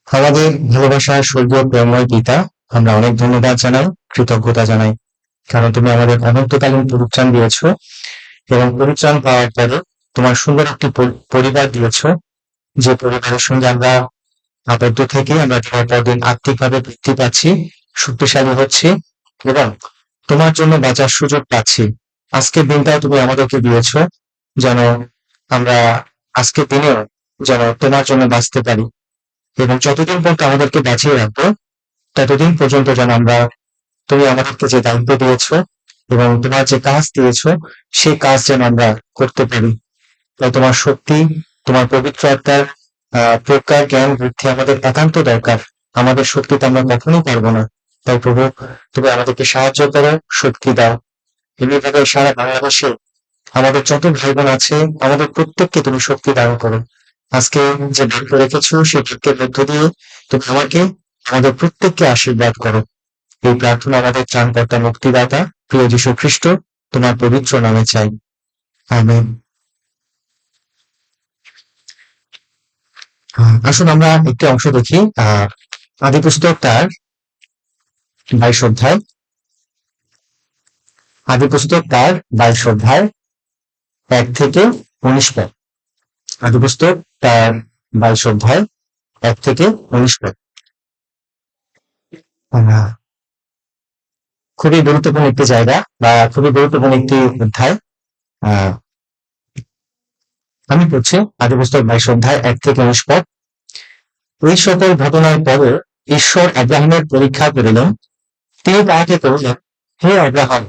আমাদের ভালোবাসার স্বর্গীয় প্রেমময় পিতা, আমরা অনেক ধন্যবাদ জানাই, কৃতজ্ঞতা জানাই। কারণ তুমি আমাদের অনন্তকালীন পরিত্রাণ দিয়েছ এবং পরিত্রাণ পাওয়ার পরে তোমার সুন্দর একটি পরিবার দিয়েছ, যে পরিবারের সঙ্গে আমরা আবদ্ধ থেকে আমরা দিনের পর দিন আর্থিকভাবে বৃদ্ধি পাচ্ছি, শক্তিশালী হচ্ছি এবং তোমার জন্য বাঁচার সুযোগ পাচ্ছি। আজকের দিনটাও তুমি আমাদেরকে দিয়েছ যেন আমরা আজকের দিনেও যেন তোমার জন্য বাঁচতে পারি, এবং যতদিন পর্যন্ত আমাদেরকে বাঁচিয়ে রাখবো ততদিন পর্যন্ত যেন আমরা, তুমি আমাদেরকে যে দায়িত্ব দিয়েছ এবং তোমার যে কাজ দিয়েছ সেই কাজ যেন আমরা করতে পারি। তাই তোমার শক্তি, তোমার পবিত্র আত্মার প্রজ্ঞা জ্ঞান বৃদ্ধি আমাদের একান্ত দরকার। আমাদের শক্তিতে আমরা কখনোই পারবো না। তাই প্রভু, তুমি আমাদেরকে সাহায্য করো, শক্তি দাও। এমনিভাবে সারা বাংলাদেশে আমাদের যত ভাই বোন আছে আমাদের প্রত্যেককে তুমি শক্তি দান করো। আজকে যে বাক্য রেখেছো সেই বাক্যের মধ্য দিয়ে তুমি আমাকে, আমাদের প্রত্যেককে আশীর্বাদ করো। এই প্রার্থনা আমাদের ত্রাণকর্তা মুক্তিদাতা প্রিয় যীশু খ্রিস্ট তোমার পবিত্র নামে চাই, আমেন। আসুন আমরা একটি অংশ দেখি আদি পুস্তক তার 22 অধ্যায়, আদি পুস্তক তার 22 অধ্যায় 1 থেকে 19 পদ। আদি পুস্তক তার 22 অধ্যায় 1 থেকে 19 পদ। খুবই গুরুত্বপূর্ণ একটি জায়গা বা খুবই গুরুত্বপূর্ণ একটি অধ্যায়। আমি পড়ছি আদি পুস্তক 22 অধ্যায় 1 থেকে 19 পদ। এই সকল ঘটনার পরে ঈশ্বর আব্রাহামের পরীক্ষা করিলেন। তিনি তাহাকে কহিলেন, হে আব্রাহাম।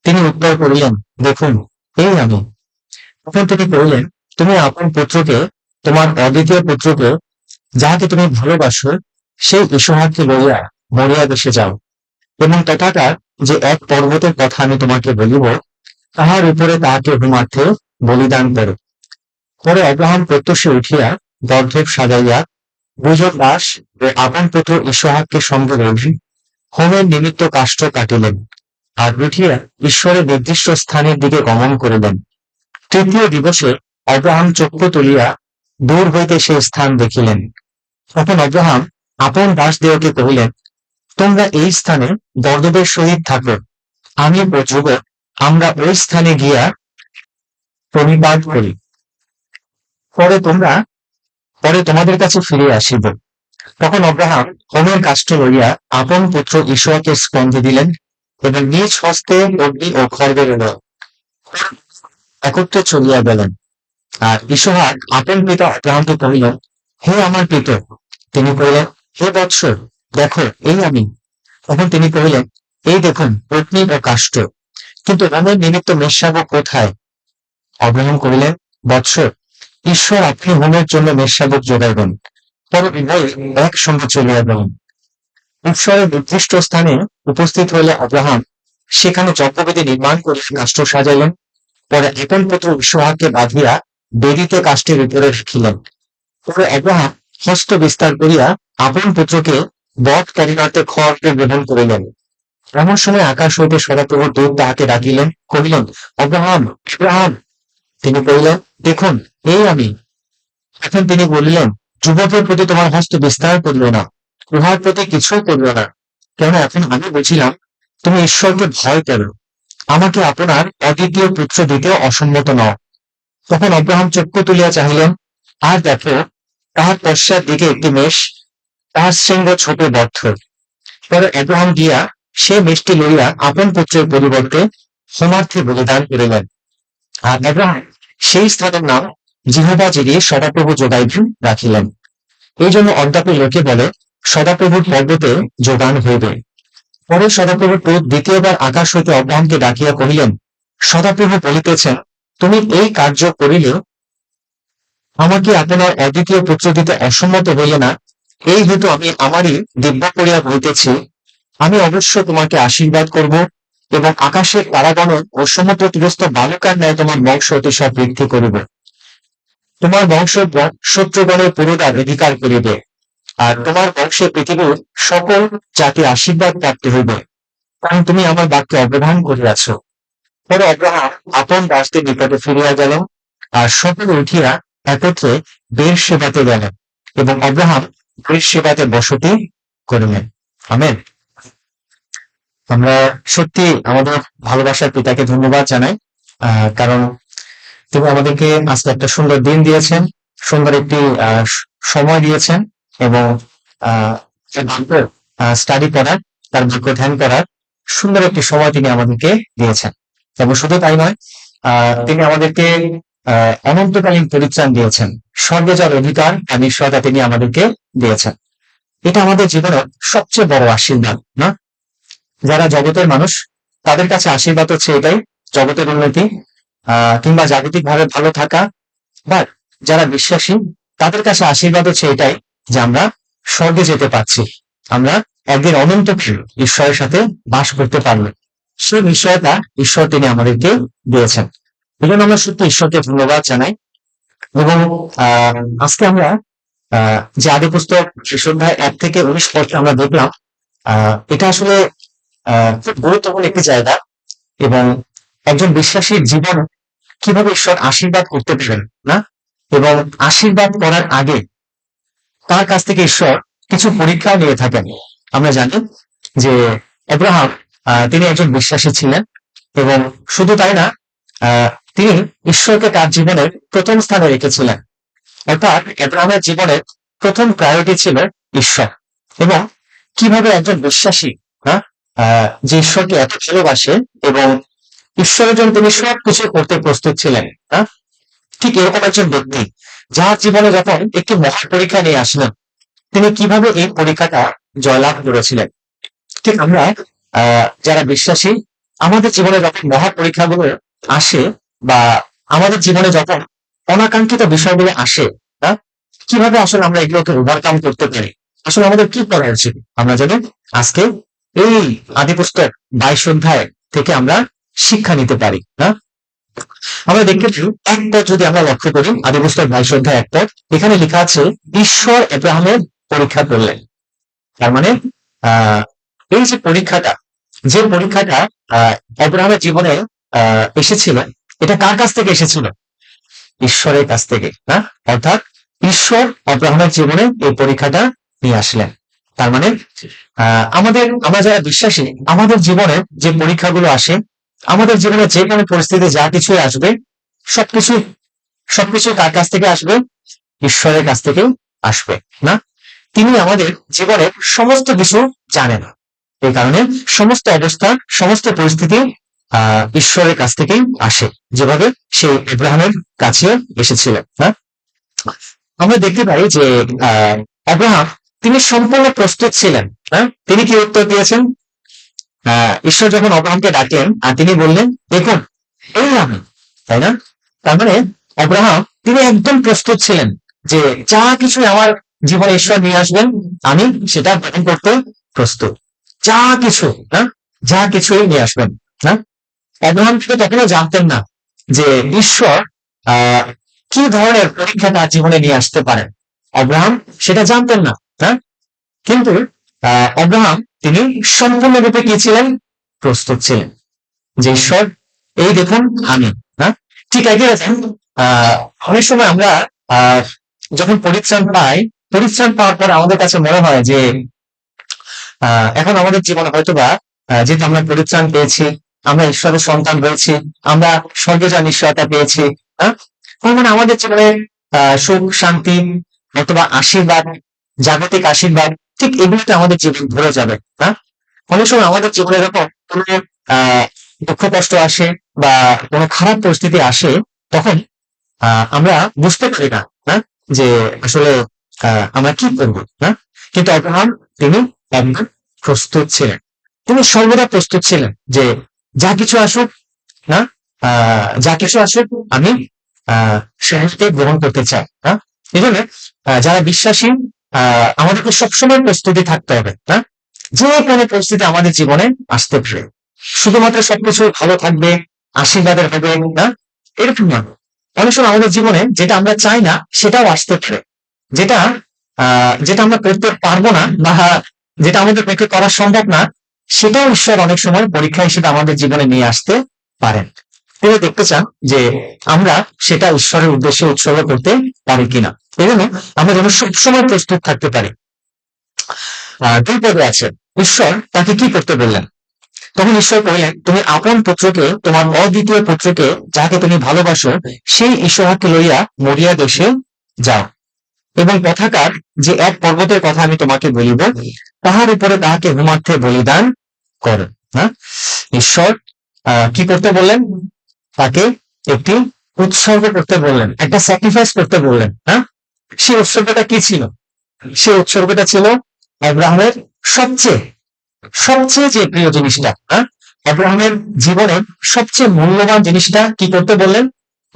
তিনি উত্তর করিলেন, দেখুন, এই আমি। তখন তিনি কহিলেন, তুমি আপন পুত্রকে, তোমার অদ্বিতীয় পুত্রকে, যাহাকে তুমি ভালোবাসো, সেই ইসহাককে লইয়া মরিয়া দেশে যাও, এবং তথাকার যে এক পর্বতের কথা আমি তোমাকে বলিব, তাহার উপরে তাহাকে হোমার্থে বলিদান করো। পরে আব্রাহাম প্রত্যুষে উঠিয়া গর্ধব সাজাইয়া 2 জন দাস ও আপন পুত্র ইসহাককে সঙ্গে লইয়া হোমের নিমিত্ত কাষ্ঠ কাটিলেন, আর উঠিয়া ঈশ্বরের নির্দিষ্ট স্থানের দিকে গমন করিলেন। তৃতীয় দিবসে আব্রাহাম চক্ষু তুলিয়া দূর হইতে সেই স্থান দেখিলেন। তখন আব্রাহাম আপন দাসদিগকে কহিলেন, তোমরা এই স্থানে গর্দবের সহিত থাকো, আমি ও যুবক আমরা ওই স্থানে গিয়া প্রণিপাত করি, পরে তোমাদের কাছে ফিরে আসিব। তখন আব্রাহাম হোমের কাষ্ঠ লইয়া আপন পুত্র ইসহাকের স্কন্ধে দিলেন এবং নিজ হস্তে অগ্নি ও খড়গের একত্রে চলিয়া গেলেন। আর ইসহাক আপন পিতা আব্রাহামকে কহিলেন, হে আমার পিত। তিনি কহিলেন, হে বৎস, দেখো, এই আমি। তখন তিনি কহিলেন, এই দেখুন অগ্নি ও কাষ্ঠ, কিন্তু হোমের নিমিত্ত মেষশাবক কোথায়? আব্রাহাম কহিলেন, বৎস, ঈশ্বর আপনি হোমের জন্য মেষশাবক যোগাইবেন। পরে উভয়ে একসঙ্গে চলিয়া গেলেন। ঈশ্বরের নির্দিষ্ট স্থানে উপস্থিত হইলে আব্রাহাম সেখানে যজ্ঞবেদী নির্মাণ করে কাষ্ঠ সাজাইলেন। পরে আপন পুত্র ইসহাককে বাঁধিয়া বেদিতে কাষ্ঠের উপরে রাখিলেন। পরে আব্রাহাম হস্ত বিস্তার করিয়া আপন পুত্রকে বধ করিতে খড়কে গ্রহণ করিলেন। এমন সময় আকাশ হইতে সদাপ্রভুর দূত তাহাকে ডাকিলেন, কহিলেন, আব্রাহাম, আব্রাহাম। তিনি কহিলেন, দেখুন, এই আমি। এখন তিনি বলিলেন, যুবকের প্রতি তোমার হস্ত বিস্তার করিল না, উহার প্রতি কিছুই করিল না, কেন এখন আমি বুঝিলাম তুমি ঈশ্বরকে ভয় করো, আমাকে আপনার অদ্বিতীয় পুত্র দিতে অসম্মত নও। তখন আব্রাহাম চক্ষু তুলিয়া চাহিলেন, আর দেখো, তাহার পশ্চাৎ দিকে একটি মেষ, তাহার শৃঙ্গ ছোট বদ্ধ। পরে আব্রাহাম গিয়া সে মেষটি লইয়া আপন পুত্রের পরিবর্তে হোমার্থে বলিদান করিলেন। আর আব্রাহাম সেই স্থানের নাম জিহোবা জিরে সদাপ্রভু যোগাইবেন রাখিলেন। এই জন্য অদ্যাপি লোকে বলে, সদাপ্রভুর পর্বতে যোগান হইবে। পরে সদাপ্রভুর দূত দ্বিতীয়বার আকাশ হইতে আব্রাহামকে ডাকিয়া কহিলেন, সদাপ্রভু বলিতেছেন, তুমি এই কার্য করিলে আমাকে আপনার অদ্বিতীয় পুত্র দিতে অসম্মত হইলে না, এই হেতু আমি আমারই দিব্য করিয়া বলিতেছি, আমি অবশ্য তোমাকে আশীর্বাদ করব এবং আকাশের তারাগণের ও সমুদ্র তীরস্থ বালুকার ন্যায় তোমার বংশ অতিশয় বৃদ্ধি করিব। তোমার বংশ শত্রুগণের পুরোদার অধিকার করিবে, আর তোমার বংশে পৃথিবীর সকল জাতি আশীর্বাদ প্রাপ্ত হইবে, কারণ তুমি আমার বাক্যে অবধান করিয়াছ। পরে আব্রাহাম আপন দাসদের নিকটে ফিরিয়া গেলেন, আর সকলে উঠিয়া একত্রে বের সেবাতে গেলেন, এবং আব্রাহাম সেবাতে বসতি করবেন। আমেন। আমরা সত্যি আমাদের ভালোবাসার পিতাকে ধন্যবাদ জানাই, কারণ তিনি আমাদেরকে আজকে একটা সুন্দর দিন দিয়েছেন, সুন্দর একটি সময় দিয়েছেন, এবং স্টাডি করার, তার বাক্য ধ্যান করার সুন্দর একটি সময় তিনি আমাদেরকে দিয়েছেন। এবং শুধু তাই নয়, তিনি আমাদেরকে অনন্তকালীন পরিত্রাণ দিয়েছেন, স্বর্গে যাওয়ার অধিকার আর নিশ্চয়তা তিনি আমাদেরকে দিয়েছেন। এটা আমাদের জীবনের সবচেয়ে বড় আশীর্বাদ, না? যারা জগতের মানুষ, তাদের কাছে আশীর্বাদ হচ্ছে এটাই, জগতের উন্নতি কিংবা জাগতিক ভাবে ভালো থাকা। বাট যারা বিশ্বাসী, তাদের কাছে আশীর্বাদ হচ্ছে এটাই যে আমরা স্বর্গে যেতে পারছি, আমরা একদিন অনন্ত ঈশ্বরের সাথে বাস করতে পারবো। সেই নিশ্চয়তা ঈশ্বর তিনি আমাদেরকে দিয়েছেন। এই জন্য আমরা সত্যি ঈশ্বরকে ধন্যবাদ জানাই। এবং আজকে আমরা যে আদি পুস্তক 1:1-19 পর্যন্ত আমরা দেখলাম, এটা আসলে খুব গুরুত্বপূর্ণ একটি জায়গা। এবং একজন বিশ্বাসীর জীবন কিভাবে ঈশ্বর আশীর্বাদ করতে পারেন, না? এবং আশীর্বাদ করার আগে তার কাছ থেকে ঈশ্বর কিছু পরীক্ষা নিয়ে থাকেন। আমরা জানি যে আব্রাহাম তিনি একজন বিশ্বাসী ছিলেন, এবং শুধু তাই না, তিনি ঈশ্বরকে তার জীবনের প্রথম স্থানে রেখেছিলেন। অর্থাৎ আব্রাহামের জীবনের প্রথম প্রায়োরিটি ছিল ঈশ্বর। এবং কিভাবে একজন বিশ্বাসী, যে ঈশ্বরকে এত ভালোবাসে এবং ঈশ্বরের জন্য তিনি সবকিছু করতে প্রস্তুত ছিলেন, ঠিক এরকম একজন ব্যক্তি যার জীবনে যখন একটি মহা পরীক্ষা নিয়ে আসলেন, তিনি কিভাবে এই পরীক্ষাটা জয়লাভ করেছিলেন। ঠিক আমরা যারা বিশ্বাসী, আমাদের জীবনে যখন মহা পরীক্ষাগুলো আসে বা আমাদের জীবনে যখন অনাকাঙ্ক্ষিত বিষয়গুলো আসে, কিভাবে আসলে আমরা এগুলোকে ওভারকাম করতে পারি, আসলে আমাদের কি করা উচিত, আমরা যেন আজকে এই আদি পুস্তক 22 অধ্যায় থেকে আমরা শিক্ষা নিতে পারি। আমরা দেখেছি এক পদ যদি আমরা লক্ষ্য করি, আদি পুস্তক 22 অধ্যায় 1 পদ, এখানে লেখা আছে ঈশ্বর আব্রাহামের পরীক্ষা করলেন। তার মানে এই যে পরীক্ষাটা, যে পরীক্ষাটা আব্রাহামের জীবনে এসেছিল, এটা কার কাছ থেকে এসেছিল? ঈশ্বরের কাছ থেকে। অর্থাৎ ঈশ্বর আব্রাহামের জীবনে এই পরীক্ষাটা নিয়ে আসলেন। তার মানে আমরা যারা বিশ্বাসী, আমাদের জীবনে যে পরীক্ষাগুলো আসে, আমাদের জীবনে যে কোনো পরিস্থিতি যা কিছুই আসবে, সবকিছু কার কাছ থেকে আসবে? ঈশ্বরের কাছ থেকে আসবে, না? তিনি আমাদের জীবনের সমস্ত কিছু জানেন। এই কারণে সমস্ত অবস্থা, সমস্ত পরিস্থিতি ঈশ্বরের কাছ থেকেই আসে, যেভাবে সে আব্রাহামের কাছে এসেছিলেন। আমরা দেখতে পাই যে আব্রাহাম তিনি সম্পূর্ণ প্রস্তুত ছিলেন। তিনি কি উত্তর দিয়েছেন? ঈশ্বর যখন আব্রাহামকে ডাকলেন আর তিনি বললেন, দেখুন এই আমি, তাই না? তার মানে আব্রাহাম তিনি একদম প্রস্তুত ছিলেন যে যা কিছু আমার জীবনে ঈশ্বর নিয়ে আসবেন, আমি সেটা গ্রহণ করতে প্রস্তুত। যা কিছুই নিয়ে আসবেন। আব্রাহাম কিন্তু তখনও জানতেন না যে ঈশ্বর কি ধরনের পরীক্ষা তার জীবনে নিয়ে আসতে পারেন। আব্রাহাম সেটা জানতেন না, কিন্তু আব্রাহাম তিনি সম্পূর্ণরূপে কি ছিলেন? প্রস্তুত ছিলেন যে ঈশ্বর এই দেখুন আমি। ঠিক একই রকম অনেক সময় আমরা যখন পরিত্রাণ পাওয়ার পর আমাদের কাছে মনে হয় যে এখন আমাদের জীবনে হয়তোবা যেহেতু আমরা পরিত্রাণ পেয়েছি, আমরা ঈশ্বরের সন্তান হয়েছি, আমরা স্বর্গে যাওয়ার নিশ্চয়তা পেয়েছি, মানে আমাদের জীবনে সুখ শান্তি অথবা আশীর্বাদ, জাগতিক আশীর্বাদ, ঠিক এগুলোতে আমাদের জীবন ভরে যাবে। অনেক সময় আমাদের জীবনে যখন কোনো দুঃখ কষ্ট আসে বা কোনো খারাপ পরিস্থিতি আসে, তখন আমরা বুঝতে পারি না যে আসলে আমরা কি করব। কিন্তু আব্রাহাম তিনি একদম প্রস্তুত ছিলেন, তিনি সর্বদা প্রস্তুত ছিলেন যে যা কিছু আসুক, আমি সেটাকে গ্রহণ করতে চাই। এই জন্য যারা বিশ্বাসী, আমাদেরকে সবসময় প্রস্তুতি থাকতে হবে। যে কোনো পরিস্থিতি আমাদের জীবনে আসতে পারে, শুধুমাত্র সবকিছু ভালো থাকবে, আশীর্বাদের হবে না, এরকম না। অনেক সময় আমাদের জীবনে যেটা আমরা চাই না সেটাও আসতে পারে, যেটা আমরা করতে পারবো না বা যেটা আমাদের পক্ষে করা সম্ভব না, সেটাও ঈশ্বর অনেক সময় পরীক্ষা হিসেবে আমাদের জীবনে নিয়ে আসতে পারেন। তিনি দেখতে চান যে আমরা সেটা ঈশ্বরের উদ্দেশ্যে উৎসর্গ করতে পারি কিনা। এই জন্য আমরা যেন সবসময় প্রস্তুত থাকতে পারি। দুই পদে আছে। ঈশ্বর তাকে কি করতে বললেন? তখন ঈশ্বর কহিলেন, তুমি আপন পুত্রকে, তোমার অদ্বিতীয় পুত্রকে, যাকে তুমি ভালোবাসো, সেই ঈশ্বরকে লইয়া মরিয়া দেশে যাও, এবং কথাকার যে এক পর্বতের কথা আমি তোমাকে বলিব, তাহার উপরে তাহাকে হোমার্থে বলিদান করো। হ্যাঁ, ঈশ্বর কি করতে বললেন? তাকে একটি উৎসর্গ করতে বললেন, একটা স্যাক্রিফাইস করতে বললেন। হ্যাঁ, সেই উৎসর্গটা কি ছিল? সেই উৎসর্গটা ছিল আব্রাহামের সবচেয়ে সবচেয়ে যে প্রিয় জিনিসটা। হ্যাঁ, আব্রাহামের জীবনের সবচেয়ে মূল্যবান জিনিসটা কি করতে বললেন?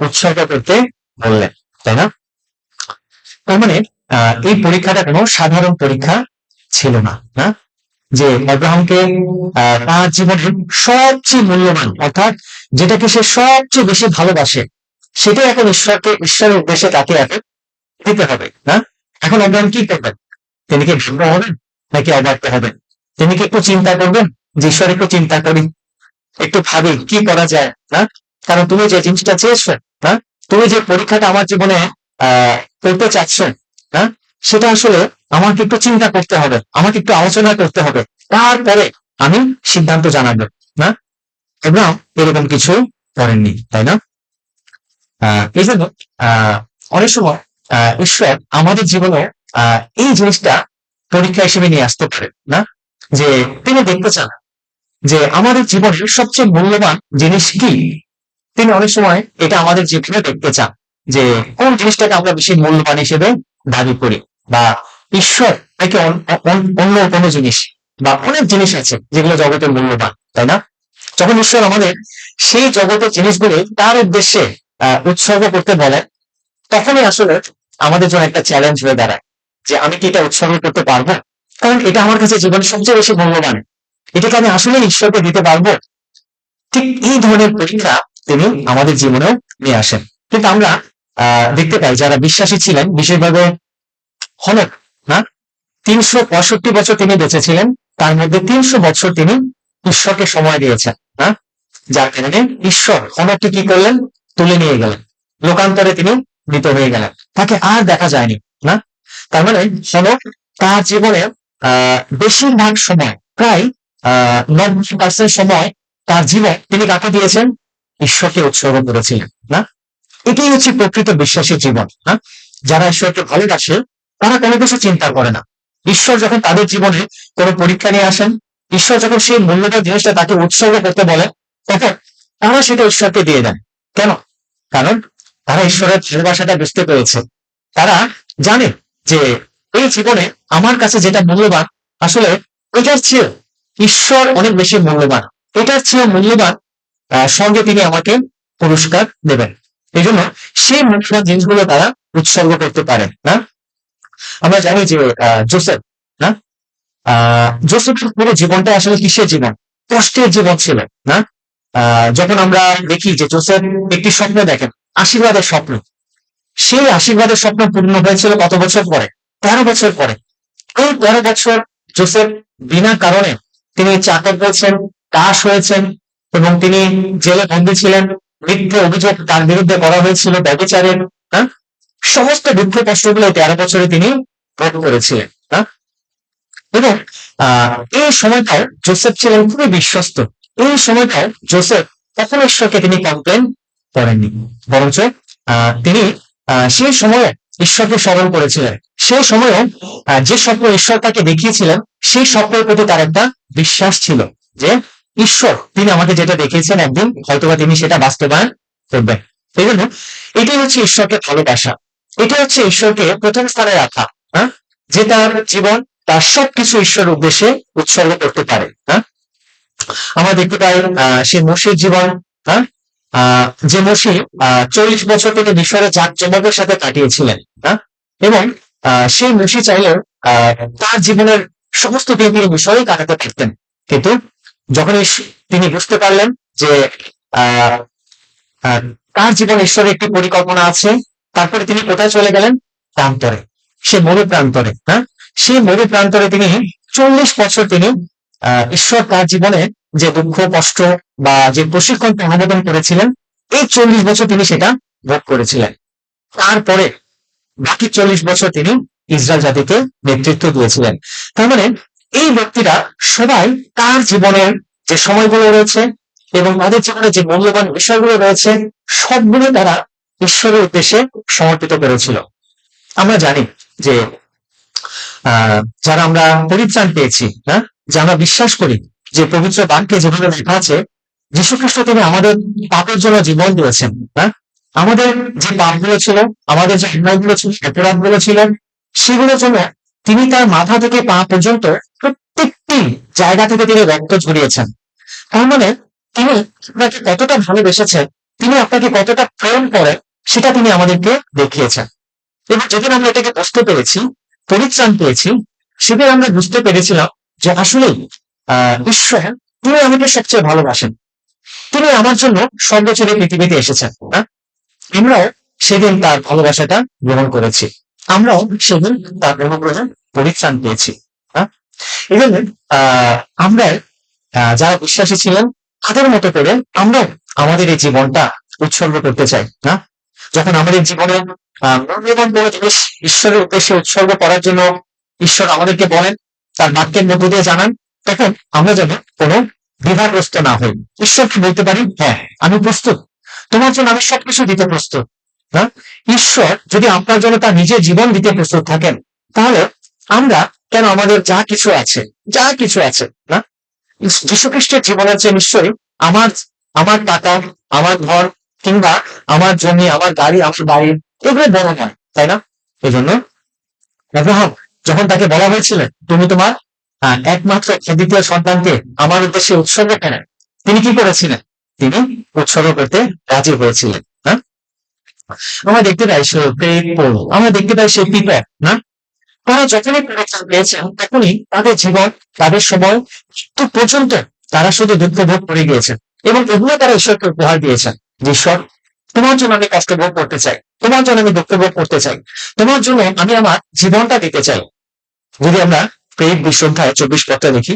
উৎসর্গ করতে বললেন, তাই না? তার মানে এই পরীক্ষাটা কোনো সাধারণ পরীক্ষা ছিল না। হ্যাঁ, যে আব্রাহামকে তার জীবনের সবচেয়ে মূল্যবান, অর্থাৎ যেটাকে সে সবচেয়ে বেশি ভালোবাসে, সেটাই এখন ঈশ্বরের উদ্দেশ্যে তাকে এখন দিতে হবে। হ্যাঁ, এখন আব্রাহাম কি করবেন? তিনি কি ভীত হবেন নাকি অবাক হবেন? তিনি কি একটু চিন্তা করবেন যে ঈশ্বর একটু চিন্তা করি, একটু ভাবি কি করা যায়? হ্যাঁ, কারণ তুমি যে জিনিসটা চেয়েছো, হ্যাঁ, তুমি যে পরীক্ষাটা আমার জীবনে করতে চাচ্ছ, হ্যাঁ, সেটা আসলে আমাকে একটু চিন্তা করতে হবে, আমাকে একটু আলোচনা করতে হবে, তারপরে আমি সিদ্ধান্ত জানাবো। না, এবং এরকম কিছু করেননি, তাই না? এই জন্য অনেক সময় ঈশ্বর আমাদের জীবনে এই জিনিসটা পরীক্ষা হিসেবে নিয়ে আসতে পারে, না? যে তিনি দেখতে চান যে আমাদের জীবনের সবচেয়ে মূল্যবান জিনিস কি। তিনি অনেক সময় এটা আমাদের জীবনে দেখতে চান যে কোন জিনিসটাকে আমরা বেশি মূল্যবান হিসেবে দাবি করি, বা ঈশ্বর নাকি অন্য কোনো জিনিস, বা অনেক জিনিস আছে যেগুলো জগতের মূল্যবান, তাই না? যখন ঈশ্বর আমাদের সেই জগতের জিনিসগুলো তার উদ্দেশ্যে উৎসর্গ করতে বলে, তখনই আসলে আমাদের জন্য একটা চ্যালেঞ্জ হয়ে দাঁড়ায় যে আমি কি এটা উৎসর্গ করতে পারবো? কারণ এটা আমার কাছে জীবনের সবচেয়ে বেশি মূল্যবান, এটাকে আমি আসলে ঈশ্বরকে দিতে পারবো? ঠিক এই ধরনের পরীক্ষা তিনি আমাদের জীবনেও নিয়ে আসেন। কিন্তু আমরা দেখতে পাই যারা বিশ্বাসী ছিলেন, বিশেষভাবে হনক, না, 365 বছর তিনি বেঁচে ছিলেন, তার মধ্যে 300 বছর তিনি ঈশ্বরকে সময় দিয়েছেন। না, যার কারণে ঈশ্বর হনককে কি করলেন? তুলে নিয়ে গেলেন, লোকান্তরে তিনি মৃত হয়ে গেলেন, তাকে আর দেখা যায়নি। না, তার মানে হনক তার জীবনে বেশিরভাগ সময়, প্রায় 90% সময় তার জীবন তিনি কাকে দিয়েছেন? ঈশ্বরকে উৎসর্গ করেছিলেন। না, এটাই হচ্ছে প্রকৃত বিশ্বাসী জীবন। না, যারা ঈশ্বরকে ভালোবাসে তারা কোনো কিছু চিন্তা করে না। ঈশ্বর যখন তাদের জীবনে কোনো পরীক্ষা নিয়ে আসেন, ঈশ্বর যখন সেই মূল্যবান জিনিসটা তাকে উৎসর্গ করতে বলে, তখন তারা সেটা ঈশ্বরকে দিয়ে দেন। কেন? কারণ তারা ঈশ্বরের ভালোবাসাটা বুঝতে পেরেছে। তারা জানে যে এই জীবনে আমার কাছে যেটা মূল্যবান, আসলে এটার চেয়ে ঈশ্বর অনেক বেশি মূল্যবান, এটার চেয়ে মূল্যবান সঙ্গে তিনি আমাকে পুরস্কার দেবেন। এই জন্য সেই মূল্যবান জিনিসগুলো তারা উৎসর্গ করতে পারেন। না, আমরা জানি যে জোসেফ, না, জোসেফের পুরো জীবনটা আসলে কিসের জীবন? কষ্টের জীবন ছিল। না, যখন আমরা দেখি যে জোসেফ একটি স্বপ্ন দেখেন, আশীর্বাদের স্বপ্ন, সেই আশীর্বাদের স্বপ্ন পূর্ণ হয়েছিল কত বছর পরে? 13 বছর পরে। এই 13 বছর জোসেফ বিনা কারণে তিনি চাকর করেছেন, কাশ হয়েছেন, এবং তিনি জেলে বন্দী ছিলেন, মিথ্যে অভিযোগ তার বিরুদ্ধে করা হয়েছিল ব্যভিচারের। হ্যাঁ, সমস্ত দুঃখ কষ্টগুলো 13 বছরে তিনি ভোগ করেছিলেন। হ্যাঁ, এবং এই সময়টাও জোসেফ ছিলেন খুবই বিশ্বস্ত। এই সময়টাও জোসেফ কখনো ঈশ্বরকে তিনি কমপ্লেন করেননি, বরঞ্চ তিনি সেই সময়ে ঈশ্বরকে স্মরণ করেছিলেন। সেই সময়েও যে স্বপ্ন ঈশ্বর তাকে দেখিয়েছিলেন, সেই স্বপ্নের প্রতি তার একটা বিশ্বাস ছিল যে ঈশ্বর তিনি আমাকে যেটা দেখিয়েছেন একদিন হয়তোবা তিনি সেটা বাস্তবায়ন করবেন। এই জন্য এটাই হচ্ছে ঈশ্বরকে ভালোবাসা, এটা হচ্ছে ঈশ্বরকে প্রথম স্থানে রাখা। হ্যাঁ, যে তার জীবন, তার সবকিছু ঈশ্বরের উদ্দেশ্যে উৎসর্গ করতে পারে। হ্যাঁ, আমরা দেখতে পাই সে মসির জীবন। হ্যাঁ, যে মসি 40 বছর তিনি মিশরে জাঁকজমকের সাথে কাটিয়েছিলেন। হ্যাঁ, এবং সেই মসি চাইলেও তার জীবনের সমস্ত দিন তিনি মিশরেই কাটাতে পারতেন, কিন্তু যখন তিনি বুঝতে পারলেন যে তার জীবনে ঈশ্বরের একটি পরিকল্পনা আছে, তারপরে তিনি কোথায় চলে গেলেন? প্রান্তরে, সে মরু প্রান্তরে। হ্যাঁ, সেই মরু প্রান্তরে তিনি 40 বছর তিনি ঈশ্বর তার জীবনে যে দুঃখ কষ্ট বা যে প্রশিক্ষণ অনুমোদন করেছিলেন, এই 40 বছর তিনি সেটা ভোগ করেছিলেন। তারপরে বাকি 40 বছর তিনি ইসরায়েল জাতিকে নেতৃত্ব দিয়েছিলেন। তার মানে এই ব্যক্তিরা সবাই তার জীবনের যে সময়গুলো রয়েছে এবং তাদের জীবনে যে মূল্যবান বিষয়গুলো রয়েছে সবগুলো তারা ঈশ্বরের উদ্দেশ্যে সমর্পিত করেছিল। আমরা জানি যে যারা আমরা পরিত্রাণ পেয়েছি, হ্যাঁ, যে আমরা বিশ্বাস করি যে পবিত্র বাক্যে যেভাবে লেখা আছে যীশু খ্রিস্ট তিনি আমাদের পাপের জন্য জীবন দিয়েছেন, হ্যাঁ, আমাদের যে পাপগুলো ছিল, আমাদের যে অন্যায়গুলো ছিল, অপরাধগুলো ছিল, সেগুলোর জন্য তিনি তার মাথা থেকে পা পর্যন্ত প্রত্যেকটি জায়গা থেকে তিনি রক্ত ঝরিয়েছেন। তার মানে তিনি আপনাকে কতটা ভালোবেসেছেন, তিনি আপনাকে কতটা প্রেম করেন, সেটা তিনি আমাদেরকে দেখিয়েছেন। এবং যেদিন আমরা এটাকে বুঝতে পেরেছি, পরিত্রাণ পেয়েছি, সেদিন আমরা বুঝতে পেরেছিলাম যে আসলে ঈশ্বর তিনি আমাকে সবচেয়ে ভালোবাসেন, তিনি আমার জন্য স্বর্গ ছেড়ে পৃথিবীতে এসেছেন। আমরাও সেদিন তার ভালোবাসাটা গ্রহণ করেছি, আমরাও সেদিন তার গ্রহণ পরিত্রাণ পেয়েছি। এই জন্য আমরা যারা বিশ্বাসী ছিলেন তাদের মতো করে আমরাও আমাদের এই জীবনটা উৎসর্গ করতে চাই না। যখন আমাদের জীবনে মূল্যবান কোনো জিনিস ঈশ্বরের উদ্দেশ্যে উৎসর্গ করার জন্য ঈশ্বর আমাদেরকে বলেন, তার বাক্যের মধ্য দিয়ে জানান, তখন আমরা যেন কোনো দ্বিধাগ্রস্ত না হই। ঈশ্বরকে বলতে পারি, হ্যাঁ আমি প্রস্তুত, তোমার জন্য আমি সবকিছু দিতে প্রস্তুত। হ্যাঁ, ঈশ্বর যদি আপনার জন্য তার নিজের জীবন দিতে প্রস্তুত থাকেন, তাহলে আমরা কেন আমাদের যা কিছু আছে না, যীশু খ্রিস্টের জীবনের চেয়ে নিশ্চয়ই আমার আমার টাকা, আমার ঘর, কিংবা আমার জমি, আমার গাড়ি, আমার বাড়ি, এগুলো বড় নয়, তাই না? এই জন্য আব্রাহাম যখন তাকে বলা হয়েছিল তুমি তোমার একমাত্র দ্বিতীয় সন্তানকে আমার উদ্দেশ্যে উৎসর্গ করেন, তিনি কি করেছিলেন? তিনি উৎসর্গ করতে রাজি হয়েছিলেন। হ্যাঁ, আমরা দেখতে পাই সে আমরা দেখতে পাই সে পিতা, না, তারা যখনই পরিত্রাণ পেয়েছেন তখনই তাদের জীবন, তাদের সময় তো পর্যন্ত তারা শুধু দুঃখ ভোগ করে গিয়েছেন এবং এগুলো তারা ঈশ্বরকে উপহার দিয়েছেন। ঈশ্বর, তোমার জন্য আমি কষ্ট ভোগ করতে চাই, তোমার জন্য আমি দুঃখ ভোগ করতে চাই, তোমার জন্য আমি আমার জীবনটা দিতে চাই। যদি আমরা প্রেম 20 অধ্যায় 24 পদটা দেখি,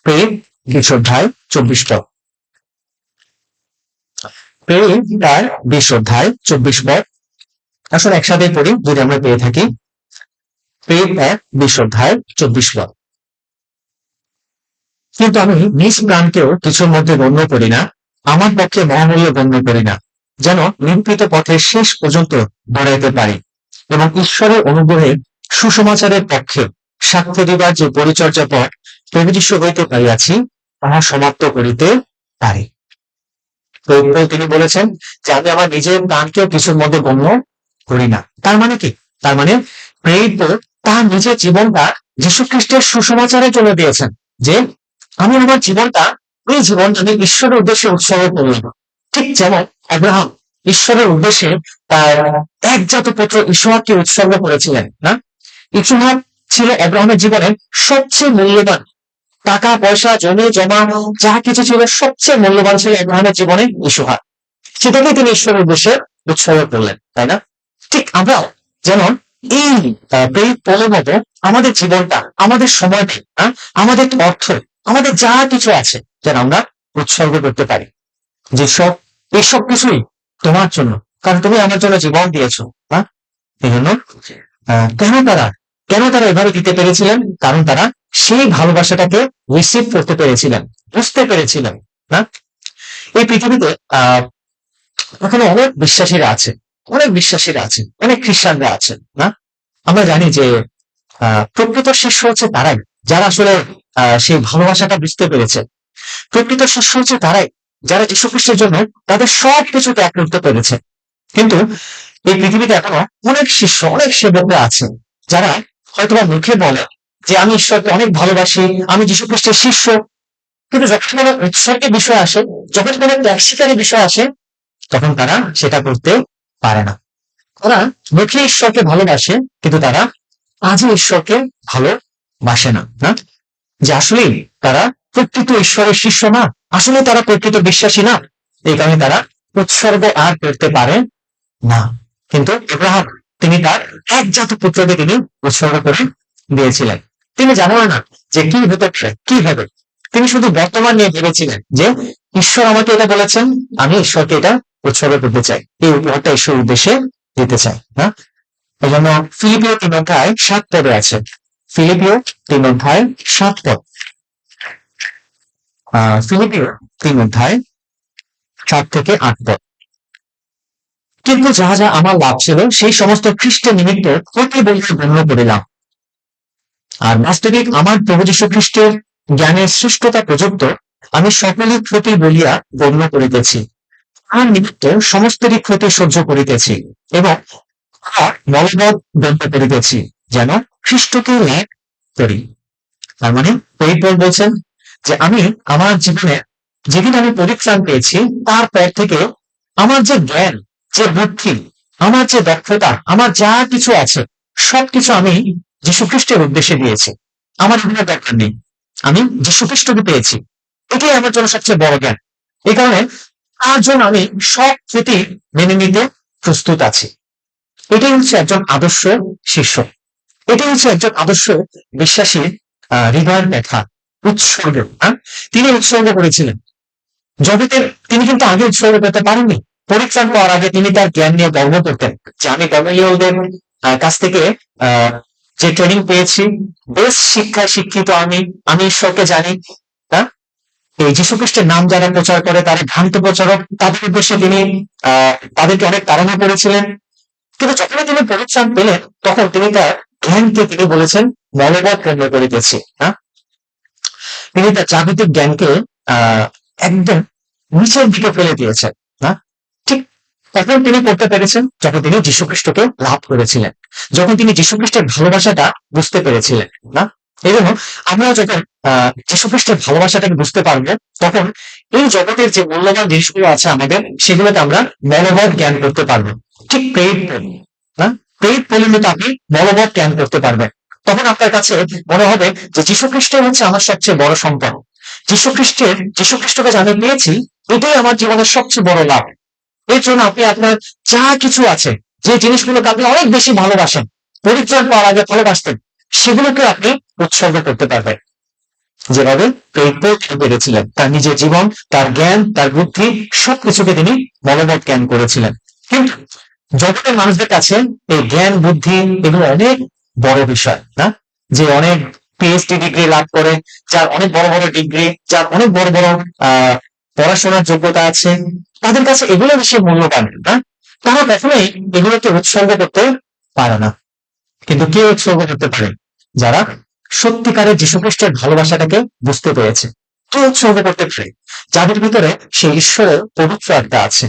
প্রেম 20 অধ্যায় 24 পদ, প্রেম তার 20 অধ্যায় 24 পদ, আসলে একসাথে পড়ি যদি আমরা পেয়ে থাকি। প্রেম 20 অধ্যায় 24 পদ। কিন্তু আমি নিজ প্রাণকেও কিছুর মধ্যে গণ্য করি না, আমার পক্ষে মহামূল্য গণ্য করি না, যেন নির্মিত পথের শেষ পর্যন্ত দাঁড়াইতে পারি এবং ঈশ্বরের অনুগ্রহে সুসমাচারের পক্ষে সাক্ষ্য দিবার যে পরিচর্যা পথ প্রভু যীশু হইতে পাইয়াছি তাহা সমাপ্ত করিতে পারি। তিনি বলেছেন যে আমি আমার নিজের প্রাণকেও কিছুর মধ্যে গণ্য করি না। তার মানে কি? তার মানে প্রেরিত তার নিজের জীবনটা যীশু খ্রিস্টের সুসমাচারের জন্য দিয়েছেন, যে আমি আমার জীবনটা, এই জীবনটা আমি ঈশ্বরের উদ্দেশ্যে উৎসর্গ করলাম। ঠিক যেমন আব্রাহাম ঈশ্বরের উদ্দেশ্যে তার একজাত পুত্র ইসহাককে উৎসর্গ করেছিলেন। না, ইসহাক ছিল আব্রাহামের জীবনের সবচেয়ে মূল্যবান, টাকা পয়সা জমি জমা যা কিছু ছিল সবচেয়ে মূল্যবান ছিল আব্রাহামের জীবনে ইসহাক, সেটাকে তিনি ঈশ্বরের উদ্দেশ্যে উৎসর্গ করলেন, তাই না? ঠিক আমরাও যেমন এই পলের মতো আমাদের জীবনটা, আমাদের সময়কে, আমাদের অর্থ, আমাদের যা কিছু আছে যেন আমরা উৎসর্গ করতে পারি যে সব এসব কিছুই তোমার জন্য, কারণ তুমি আমার জন্য জীবন দিয়েছো। হ্যাঁ, এই জন্য কেন তারা এভাবে দিতে পেরেছিলেন? কারণ তারা সেই ভালোবাসাটাকে রিসিভ করতে পেরেছিলেন, বুঝতে পেরেছিলেন। না, এই পৃথিবীতে ওখানে অনেক বিশ্বাসীরা আছে, অনেক খ্রিস্টানরা আছেন। না, আমরা জানি যে প্রকৃত শিষ্য হচ্ছে তারাই যারা আসলে সেই ভালোবাসাটা বুঝতে পেরেছে। প্রকৃত শিষ্য হচ্ছে তারাই যারা যীশু খ্রিস্টের জন্য তাদের সবকিছু ত্যাগ করতে পেরেছে। কিন্তু এই পৃথিবীতে এখনো অনেক শিষ্য, অনেক সেবকরা আছেন যারা হয়তো মুখে বলে যে আমি ঈশ্বরকে অনেক ভালোবাসি, আমি যীশু খ্রিস্টের শিষ্য, কিন্তু যখন কোনো ঈশ্বরকে বিষয় আসে, যখন কোনো ত্যাগ স্বীকারের বিষয় আসে, তখন তারা সেটা করতে পারে না। তারা মুখে ঈশ্বরকে ভালোবাসে কিন্তু তারা আজও ঈশ্বরকে ভালোবাসে না। যে আসলে তারা প্রকৃত ঈশ্বরের শিষ্য না, আসলে তারা প্রকৃত বিশ্বাসী না, এই কারণে তারা উৎসর্গ আর করতে পারে না। কিন্তু আব্রাহাম তিনি তার একজাত পুত্রকে তিনি উৎসর্গ করে দিয়েছিলেন। তিনি জানেন না যে কি হতে কি হবে, তিনি শুধু বর্তমান নিয়ে ভেবেছিলেন যে ঈশ্বর আমাকে এটা বলেছেন, আমি ঈশ্বরকে এটা উৎসর্গ করতে চাই, এই উপহারটা ঈশ্বরের উদ্দেশ্যে দিতে চাই। না, এই জন্য ফিলিপিও 3 অধ্যায় 7 পদে আছে, ফিলিপিও 3 অধ্যায় 7 পদ। ফিলিপিও 3 অধ্যায় 7 থেকে 8 পদ। কিন্তু যাহা যা আমার লাভ ছিল সেই সমস্ত খ্রিস্টের নিমিত্ত ক্ষতি বলিয়া গণ্য করিলাম। আর বাস্তবিক আমার প্রভু যীশু খ্রিস্টের জ্ঞানের শ্রেষ্ঠতা প্রযুক্ত আমি সকলের ক্ষতি বলিয়া গণ্য করিতেছি। আমার নিমিত্ত সমস্তেরই ক্ষতি সহ্য করিতেছি এবং বলবৎ গণ্য করিতেছি, যেন খ্রিস্টকে লাভ করি। তার মানে পরিপল বলছেন যে আমি আমার জীবনে যেদিন আমি পরিত্রাণ পেয়েছি তারপর থেকে আমার যে জ্ঞান, যে বুদ্ধি, আমার যে দক্ষতা, আমার যা কিছু আছে সবকিছু আমি যীশু খ্রিস্টের উদ্দেশ্যে দিয়েছি। আমার এগুলো দরকার নেই, আমি যীশু খ্রিস্টকে পেয়েছি, এটাই আমার জন্য সবচেয়ে বড় জ্ঞান। এই কারণে তার জন্য আমি সব ক্ষতি মেনে নিতে প্রস্তুত আছি। এটাই হচ্ছে একজন আদর্শ শিষ্য, এটাই হচ্ছে একজন আদর্শ বিশ্বাসীর হৃদয়ের ব্যথা, উৎসর্গ। তিনি উৎসর্গ করেছিলেন জগতের, তিনি কিন্তু আগে উৎসর্গ করতে পারেননি। পরিত্রাণ পাওয়ার আগে তিনি তার জ্ঞান নিয়ে গর্ব করতেন যে আমি গভর্নমেন্টের কাছ থেকে যে ট্রেনিং পেয়েছি, বেশ শিক্ষায় শিক্ষিত, আমি ঈশ্বরকে জানি। এই যীশু খ্রিস্টের নাম যারা প্রচার করে তারা ভ্রান্ত প্রচারক, তাদের উদ্দেশ্যে তিনি তাদেরকে অনেক তাড়না করেছিলেন। কিন্তু যখন তিনি পরিত্রাণ পেলেন তখন তিনি তার জ্ঞানকে তিনি বলেছেন বলবৎ গণ্য করিতেছি। তিনি তার জাগতিক জ্ঞানকে একদম নিচের দিকে ফেলে দিয়েছেন। ঠিক তখন তিনি করতে পেরেছেন যখন তিনি যীশু খ্রিস্টকে লাভ করেছিলেন, যখন তিনি যীশু খ্রিস্টের ভালোবাসাটা বুঝতে পেরেছিলেন। এই জন্য আমরা যখন যীশু খ্রিস্টের ভালোবাসাটাকে বুঝতে পারবো তখন এই জগতের যে মূল্যবান জিনিসগুলো আছে আমাদের, সেগুলোতে আমরা বলবৎ জ্ঞান করতে পারবো। ঠিক পেইড পেইড মতো আপনি বলবৎ জ্ঞান করতে পারবেন। তখন আপনার কাছে মনে হবে যে যীশু খ্রিস্টের হচ্ছে আমার সবচেয়ে বড় সম্পদ। যীশু খ্রিস্টকে আমি পেয়েছি, এটাই আমার জীবনের সবচেয়ে বড় লাভ। এর জন্য আপনি আপনার যা কিছু আছে, যে জিনিসগুলোকে আপনি অনেক বেশি ভালোবাসেন, পরিত্রাণ পাওয়ার আগে ভালোবাসতেন, সেগুলোকে আপনি উৎসর্গ করতে পারবেন। যেভাবে পেরেছিলেন, তার নিজের জীবন, তার জ্ঞান, তার বুদ্ধি সবকিছুকে তিনি বলবৎ জ্ঞান করেছিলেন। কিন্তু জগতের মানুষদের কাছে এই জ্ঞান, বুদ্ধি এগুলো অনেক বড় বিষয় না। যে অনেক পিএইচডি ডিগ্রি লাভ করে, যার অনেক বড় বড় ডিগ্রি, যার অনেক বড় বড় পড়াশোনার যোগ্যতা আছে, তাদের কাছে এগুলো বেশি মূল্যবান না। তারা কখনোই এগুলোকে উৎসর্গ করতে পারে না। কিন্তু কে উৎসর্গ করতে পারে? যারা সত্যিকারের যীশু খ্রিস্টের ভালোবাসাটাকে বুঝতে পেরেছে। কে উৎসর্গ করতে পারে? যাদের ভিতরে সেই ঈশ্বরের পবিত্র আত্মা আছে,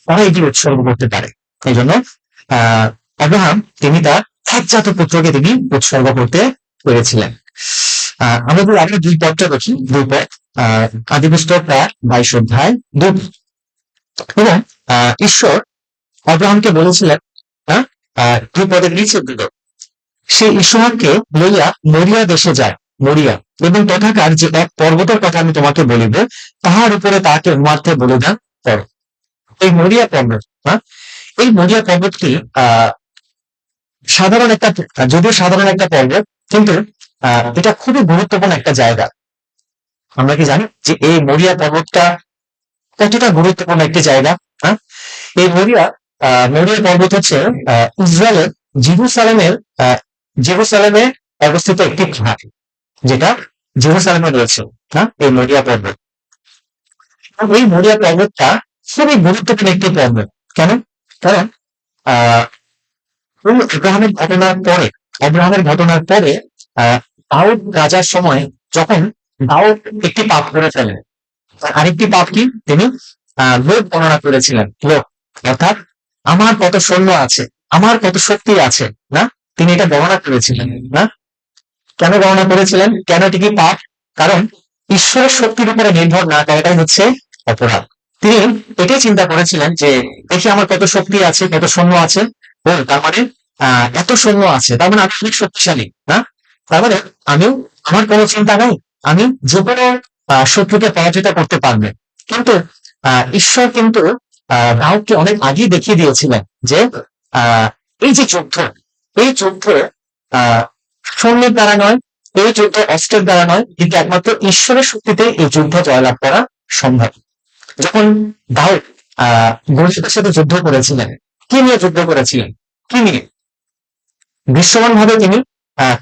তারা এটি উৎসর্গ করতে পারে। এই জন্য আব্রাহাম তিনি তার একজাত পুত্রকে তিনি উৎসর্গ করতে পেরেছিলেন। আমরা যদি আগে 2 পদটা দেখি, 2 পদ, আদি পুস্তক 22 অধ্যায় 2। এবং ঈশ্বর আব্রাহামকে বলেছিলেন 2 পদের নিচের দিকে, সে ইসহাককে লইয়া মরিয়া দেশে যায়, মরিয়া এবং তথাকার যে এক পর্বতের কথা আমি তোমাকে বলিব, তাহার উপরে তাকে মারতে বলিদান করো। এই মরিয়া পর্বত, এই মরিয়া পর্বতটি সাধারণ একটা, যদিও সাধারণ একটা পর্বত, কিন্তু এটা খুবই গুরুত্বপূর্ণ একটা জায়গা। আমরা কি জানি যে এই মরিয়া পর্বতটা কতটা গুরুত্বপূর্ণ একটি জায়গা? এই মরিয়া পর্বত হচ্ছে ইসরায়েলের জেরুসালেমে অবস্থিত একটি ঘাট, যেটা জেরুসালেমে রয়েছে। এই মরিয়া পর্বত, এই মরিয়া পর্বতটা খুবই গুরুত্বপূর্ণ একটি পর্বত। কেন? কারণ আব্রাহামের ঘটনার পরে দাউদ রাজার সময় যখন দাউদ একটি পাপ করে ফেলেন, আরেকটি পাপ কি? তিনি লোভ বর্ণনা করেছিলেন। লোভ অর্থাৎ আমার কত সৈন্য আছে, আমার কত শক্তি আছে, না? তিনি এটা বর্ণনা করেছিলেন। না, কেন বর্ণনা করেছিলেন? কেন এটি কি পাপ? কারণ ঈশ্বরের শক্তির উপরে নির্ভর না করাটাই হচ্ছে অপরাধ। তিনি এটাই চিন্তা করেছিলেন যে দেখি আমার কত শক্তি আছে, কত সৈন্য আছে, তার মানে এত সৈন্য আছে, তার মানে আমি অনেক শক্তিশালী, না? তার মানে আমার কোনো চিন্তা নাই, আমি যে কোনো শত্রুকে পরাজিত করতে পারবে। কিন্তু ঈশ্বর কিন্তু দাউদকে অনেক আগেই দেখিয়ে দিয়েছিলেন যে এই যে যুদ্ধ, এই যুদ্ধ সৈন্যের দ্বারা নয়, এই যুদ্ধ অস্ত্রের দ্বারা নয়, কিন্তু একমাত্র ঈশ্বরের শক্তিতে এই যুদ্ধ জয়লাভ করা সম্ভব। যখন দাউদ গলিয়াতের সাথে যুদ্ধ করেছিলেন, কি নিয়ে যুদ্ধ করেছিলেন? কি নিয়ে? দৃশ্যমান ভাবে তিনি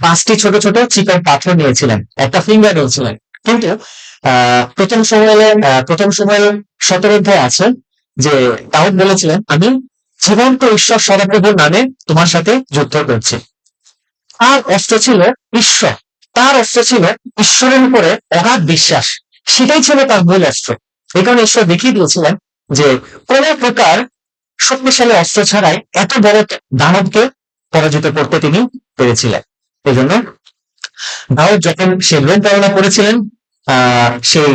5টি ছোট ছোট চিকন পাথর নিয়েছিলেন, একটা ফিঙ্গার নিয়েছিলেন। কিন্তু প্রথম সময়ে 17 অধ্যায় আছে যে দাউদ বলেছিলেন, আমি জীবন্ত ঈশ্বর সদাপ্রভুর নামে তোমার সাথে যুদ্ধ করছি। তার অস্ত্র ছিল ঈশ্বর, তার অস্ত্র ছিল ঈশ্বরের উপরে অগাধ বিশ্বাস, সেটাই ছিল তার মূল অস্ত্র। এই কারণে ঈশ্বর দেখিয়ে দিয়েছিলেন যে কোন প্রকার শক্তিশালী অস্ত্র ছাড়াই এত বড় দানবকে পরাজিত করতে তিনি পেরেছিলেন। এই জন্য দাউদ যখন সে লোক গণনা করেছিলেন, সেই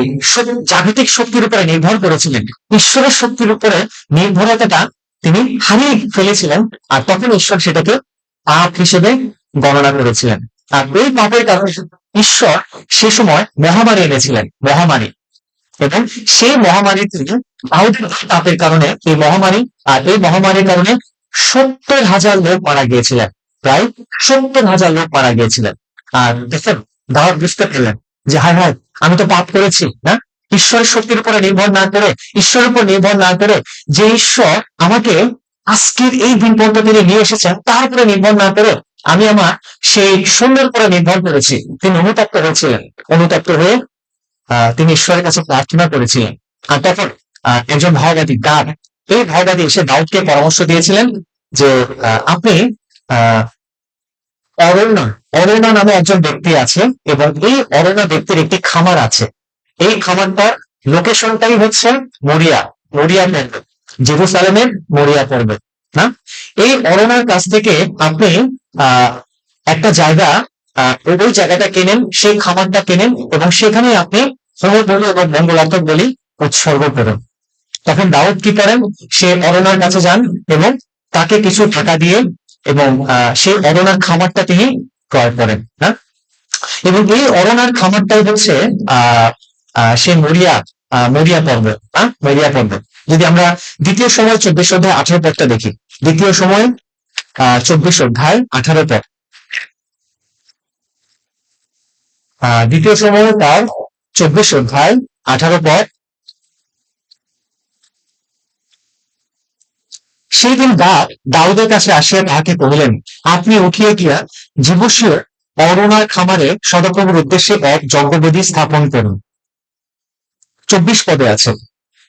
জাগতিক শক্তির উপরে নির্ভর করেছিলেন, ঈশ্বরের শক্তির উপরে নির্ভরতাটা তিনি হারিয়ে ফেলেছিলেন, আর তখন ঈশ্বর সেটাকে পাপ হিসেবে গণনা করেছিলেন। আর এই পাপের কারণে ঈশ্বর সে সময় মহামারী এনেছিলেন, মহামারী। এবং সেই মহামারী থেকে দাউদের পাপের কারণে এই মহামারী, আর এই মহামারীর কারণে 70,000 লোক মারা গিয়েছিলেন, প্রায় 70,000 লোক মারা গিয়েছিলেন। আর দেখেন দাউদ বুঝতে পারলেন যে হায় হায়, আমি তো পাপ করেছি না, ঈশ্বরের শক্তির উপরে নির্ভর না করে, ঈশ্বরের উপর নির্ভর না করে, যে ঈশ্বর আমাকে আজকের এই দিন পর্যন্ত তিনি নিয়ে এসেছেন তার উপরে নির্ভর না করে আমি আমার সেই সৈন্যের উপরে নির্ভর করেছি। তিনি অনুতপ্ত হয়েছিলেন, অনুতপ্ত হয়ে তিনি ঈশ্বরের কাছে প্রার্থনা করেছিলেন। আর তখন একজন ভয়বাদী গাদ, এই ভয়বাদী এসে দাউদকে পরামর্শ দিয়েছিলেন যে আপনি অরণ্য নামে একজন ব্যক্তি আছে, এবং এই অরণ্য ব্যক্তির একটি খামার আছে। এই খামারটার লোকেশনটাই হচ্ছে মরিয়া পর্বত, জেরুসালেমের মরিয়া পর্বত না। এই অরণ্যের কাছ থেকে আপনি একটা জায়গা, ওই জায়গাটা কেনেন, সেই খামারটা কেনেন, এবং সেখানে আপনি হোম বলি এবং মঙ্গলার্থক বলি উৎসর্গ করুন। তখন দাউদ কি করেন, সে অরণ্যের কাছে যান এবং তাকে কিছু টাকা দিয়ে এবং সেই অরণ্যের খামারটা তিনি ক্রয় করেন না। এবং এই অরণ্যের খামারটাই হচ্ছে সে মরিয়া পর্বত, মরিয়া পর্বত। যদি আমরা দ্বিতীয় সময় 24 অধ্যায় 18 পদটা দেখি, দ্বিতীয় সময় 24 অধ্যায় 18 পদ, দ্বিতীয় সময় তার 24 অধ্যায় 18 পদ। সেই দিন দাউদের কাছে আসিয়া তাহাকে কহিলেন, আপনি উঠিয়া গিয়া জীবসীয় অরণ্যের খামারে সদাপ্রভুর উদ্দেশ্যে এক যজ্ঞবেদী স্থাপন করুন। 24 পদে আছে।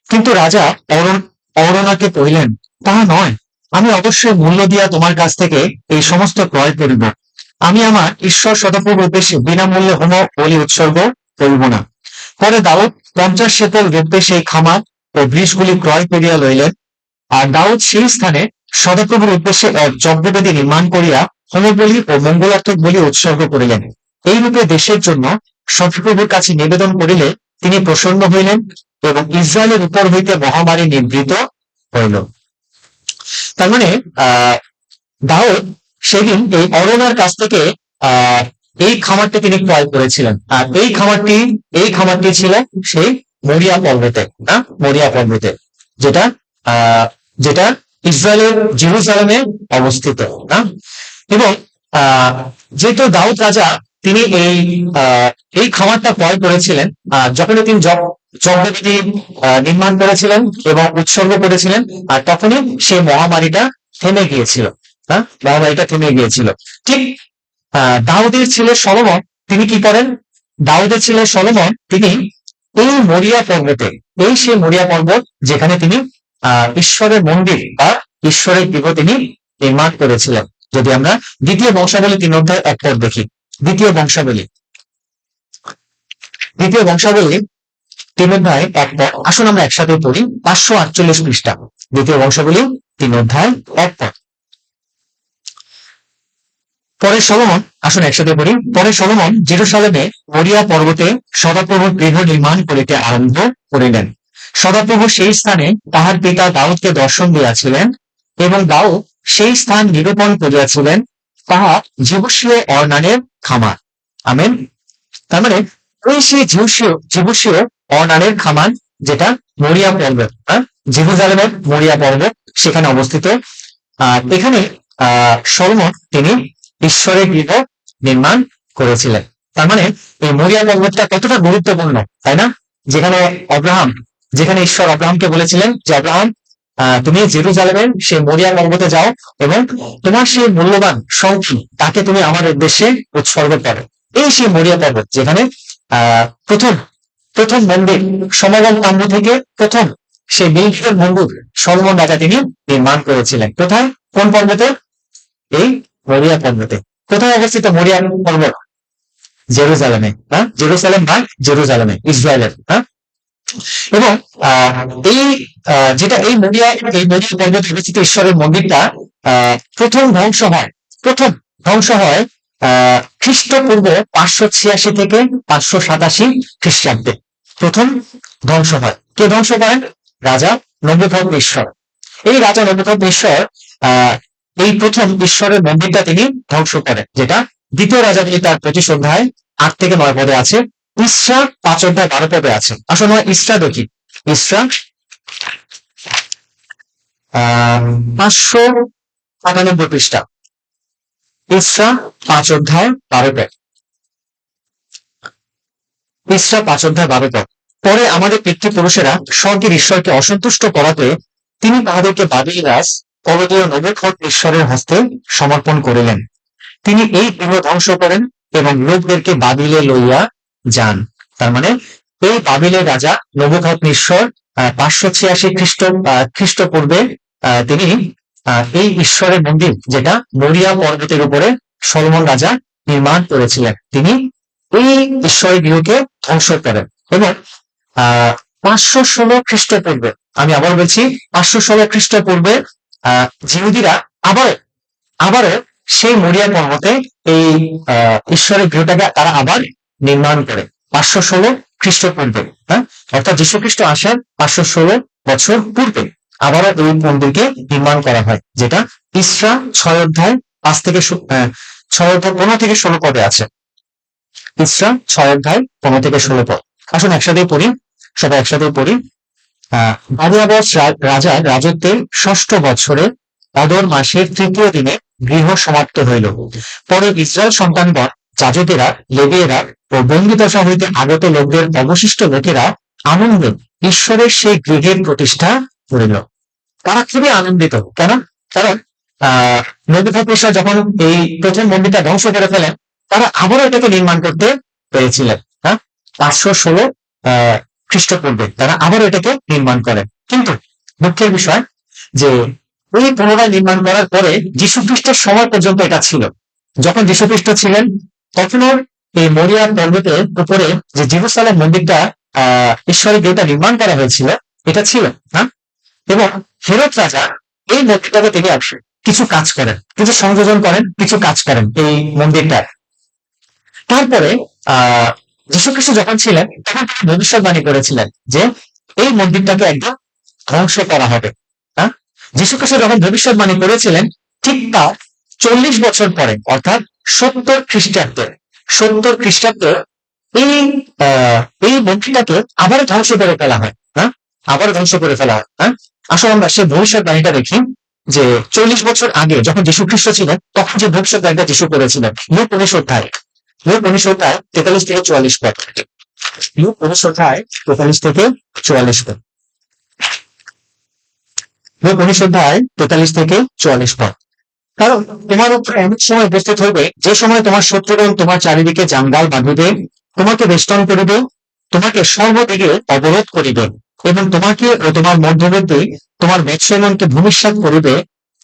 কিন্তু রাজা অরণ্যকে কহিলেন, তাহা নয়, আমি অবশ্যই মূল্য দিয়া তোমার কাছ থেকে এই সমস্ত ক্রয় করিব। আমি আমার ঈশ্বর সদাপ্রভুর উদ্দেশ্যে বিনামূল্যে হোম বলি উৎসর্গ করিব না। পরে দাউদ 50 শেকেল রূপে সেই খামার ও বৃষগুলি ক্রয় করিয়া লইলেন। আর দাউদ সেই স্থানে সদাপ্রভুর উদ্দেশ্যে এক যজ্ঞবেদী নির্মাণ করিয়া হোমবলি ও মঙ্গলার্থক বলি উৎসর্গ করিলেন। এই রূপে দেশের জন্য সদাপ্রভুর কাছে নিবেদন করিলে তিনি প্রসন্ন হইলেন, এবং ইসরায়েলের উপর হইতে মহামারী নিবৃত হইল। তার মানে দাউদ সেদিন এই অরণ্যের কাছ থেকে এই খামারটি তিনি ক্রয় করেছিলেন। আর এই খামারটি ছিল সেই মরিয়া পর্বতে, না, মরিয়া পর্বতে, যেটা ইসরায়েলের জেরুজালেমে অবস্থিত না। এবং যেহেতু দাউদ রাজা তিনি এই খামারটা ক্রয় করেছিলেন, যখনই তিনি যজ্ঞবেদী নির্মাণ করেছিলেন এবং উৎসর্গ করেছিলেন, আর তখনই সেই মহামারীটা থেমে গিয়েছিল, মহামারীটা থেমে গিয়েছিল। ঠিক দাউদের ছেলে সলোমন তিনি কি করেন, দাউদের ছেলে সলোমন তিনি এই মরিয়া পর্বতে, সেই মরিয়া পর্বত যেখানে তিনি ঈশ্বরের মন্দির বা ঈশ্বরের গৃহ তিনি নির্মাণ করেছিলেন। যদি আমরা দ্বিতীয় বংশাবলী 3 অধ্যায় 1 পদ দেখি, দ্বিতীয় বংশাবলী 3 অধ্যায় 1 পদ, আসুন আমরা একসাথে পড়ি, 548 পৃষ্ঠা, দ্বিতীয় বংশাবলী 3 অধ্যায় 1 পদ। পরে সলোমন, আসুন একসাথে পড়ি, পরে সলোমন জেরুসালেমে মরিয়া পর্বতে সদাপ্রভুর গৃহ নির্মাণ করিতে আরম্ভ করিলেন। সদাপ্রভু সেই স্থানে তাহার পিতা দাউদকে দর্শন দিয়াছিলেন, এবং দাউদ সেই স্থান নিরূপণ করিয়াছিলেন, তাহা জেবুসীয় অর্নানের খামার। আমেন। তার মানে ওই সেই জেবুসীয় অর্নানের খামার, যেটা মরিয়া পর্বত, জেরুজালেমের মরিয়া পর্বত, সেখানে অবস্থিত। এখানে সলোমন তিনি ঈশ্বরের গৃহ নির্মাণ করেছিলেন। তার মানে এই মরিয়া পর্বতটা কতটা গুরুত্বপূর্ণ, তাই না? যেখানে ঈশ্বর অব্রাহামকে বলেছিলেন যে, অব্রাহাম তুমি জেরুজালেমের সেই মরিয়া পর্বতে যাও এবং তোমার সেই মূল্যবান সম্পদ তাকে তুমি আমার উদ্দেশ্যে উৎসর্গ করো। এই সেই মরিয়া পর্বত যেখানে প্রথম প্রথম মন্দির সমাগম কাণ্ড থেকে প্রথম সেই বিলকিসের মন্দির সলোমন রাজা তিনি নির্মাণ করেছিলেন। কোথায়? কোন পর্বতে? এই মরিয়া পর্বতে। কোথায় অবস্থিত মরিয়া পর্বত? জেরুজালেমে। হ্যাঁ, জেরুজালেম বা জেরুজালেমে, ইসরায়েলের। হ্যাঁ, এবং এই যেটা এই মরিয়া পর্বতে অবস্থিত ঈশ্বরের মন্দিরটা প্রথম ধ্বংস হয় খ্রিস্টপূর্ব 586 থেকে 587 খ্রিস্টাব্দে প্রথম ধ্বংস হয়। কে ধ্বংস করেন? রাজা নবুকদনেসর। এই রাজা নবুকদনেসর এই প্রথম ঈশ্বরের মন্দিরটা তিনি ধ্বংস করেন, যেটা দ্বিতীয় রাজাবলী তার 25 অধ্যায় 8 থেকে 9 পদে আছে, ইসরা 5 অধ্যায় 12 পদে আছে। আসলে আমরা ইসরা দেখি। ইসরা 595 পৃষ্ঠা, ইসরা 5 অধ্যায় 12 পদ। ইসরা 5 অধ্যায় 12 পদ। পরে আমাদের পিতৃপুরুষেরা স্বর্গের ঈশ্বরকে অসন্তুষ্ট করাতে তিনি তাহাদেরকে বাবিল রাজ কলদীয় নবুকদনেসরের হস্তে সমর্পণ করিলেন। তিনি এই গৃহ ধ্বংস করেন এবং লোকদেরকে বাবিলে লইয়া যান। তার মানে এই বাবিলের রাজা নবুকদনেসর 586 খ্রিস্টপূর্বে তিনি এই ঈশ্বরের মন্দির যেটা মরিয়া পর্বতের উপরে সলোমন রাজা নির্মাণ করেছিলেন, তিনি এই ঈশ্বরের গৃহকে ধ্বংস করেন। এবং 516 খ্রিস্টপূর্বে, আমি আবার বলছি 516 খ্রিস্টপূর্বে জিহুদিরা আবারও সেই মরিয়া পর্বতে এই ঈশ্বরের গৃহটাকে তারা আবার নির্মাণ করে 516 খ্রিস্টপূর্বে। হ্যাঁ, অর্থাৎ যীশু খ্রিস্ট আসার 516 বছর পূর্বে আবারও এই মন্দিরকে নির্মাণ করা হয়, যেটা ইসরা 6 অধ্যায় 5 থেকে 6 অধ্যায় 15 থেকে 16 পদে আছে। ইসরা 6 অধ্যায় 15 থেকে 16 পদ। আসুন একসাথে পড়ি, সবাই একসাথে পড়ি। দারিয়াবস রাজার রাজত্বের 6ষ্ঠ বছরে অদর মাসের 3য় দিনে গৃহ সমাপ্ত হইল। পরে ইসরায়েল সন্তানগণ, যাজকেরা, লেবীয়েরা ও বন্দিদশা হইতে আগত লোকদের অবশিষ্ট লোকেরা আনন্দে ঈশ্বরের সেই গৃহের প্রতিষ্ঠা করিল। তারা খুবই আনন্দিত। কেন? কারণ নবুকদনেসর যখন এই প্রথম মন্দিরটা ধ্বংস করে ফেলেন, তারা আবারও এটাকে নির্মাণ করতে পেরেছিলেন। হ্যাঁ, 516 খ্রিস্টপূর্বে তারা আবারও এটাকে নির্মাণ করেন। কিন্তু মুখ্য বিষয় যে এই পুনরায় নির্মাণ করার পরে যীশু খ্রিস্টের সময় পর্যন্ত এটা ছিল। যখন যীশু খ্রিস্ট ছিলেন তখনও এই মরিয়া পর্বতের উপরে যে জেরুজালেম মন্দিরটা ঈশ্বরের গৃহটা নির্মাণ করা হয়েছিল এটা ছিল। হ্যাঁ, এবং হেরোদ রাজা এই মন্দিরটাকে তিনি কিছু কাজ করেন, কিছু সংযোজন করেন, কিছু কাজ করেন এই মন্দিরটার। তারপরে যীশু খ্রিস্ট যখন ছিলেন তখন তিনি ভবিষ্যৎবাণী করেছিলেন যে এই মন্দিরটাকে একদম ধ্বংস করা হবে। হ্যাঁ, যীশু খ্রিস্ট যখন ভবিষ্যৎবাণী করেছিলেন ঠিক তার 40 বছর পরে, অর্থাৎ 70 খ্রিস্টাব্দে এই মন্দিরটাকে আবারও ধ্বংস করে ফেলা হয়। হ্যাঁ, আবারও ধ্বংস করে ফেলা হয়। হ্যাঁ, আসলে আমরা সেই ভবিষ্যৎবাণীটা দেখি যে 40 বছর আগে যখন যীশু খ্রিস্ট ছিলেন তখন যে ভবিষ্যৎবাণীটা যীশু করেছিলেন। লূক 19 অধ্যায় 43 থেকে 44 পদ। লূক 19 অধ্যায় 43 থেকে 44 পদ। লূক 19 অধ্যায় 43 থেকে 44 পদ। কারণ তোমার উপরে এমন সময় উপস্থিত হইবে যে সময় তোমার শত্রুগণ তোমার চারিদিকে জাঙ্গাল বাঁধিবে, তোমাকে বেষ্টন করিবে, তোমাকে সর্বদিকে অবরোধ করিবে এবং তোমাকে ও তোমার মধ্যবর্তী তোমার মেদসেমনকে ভূমিষ্যাৎ করিবে,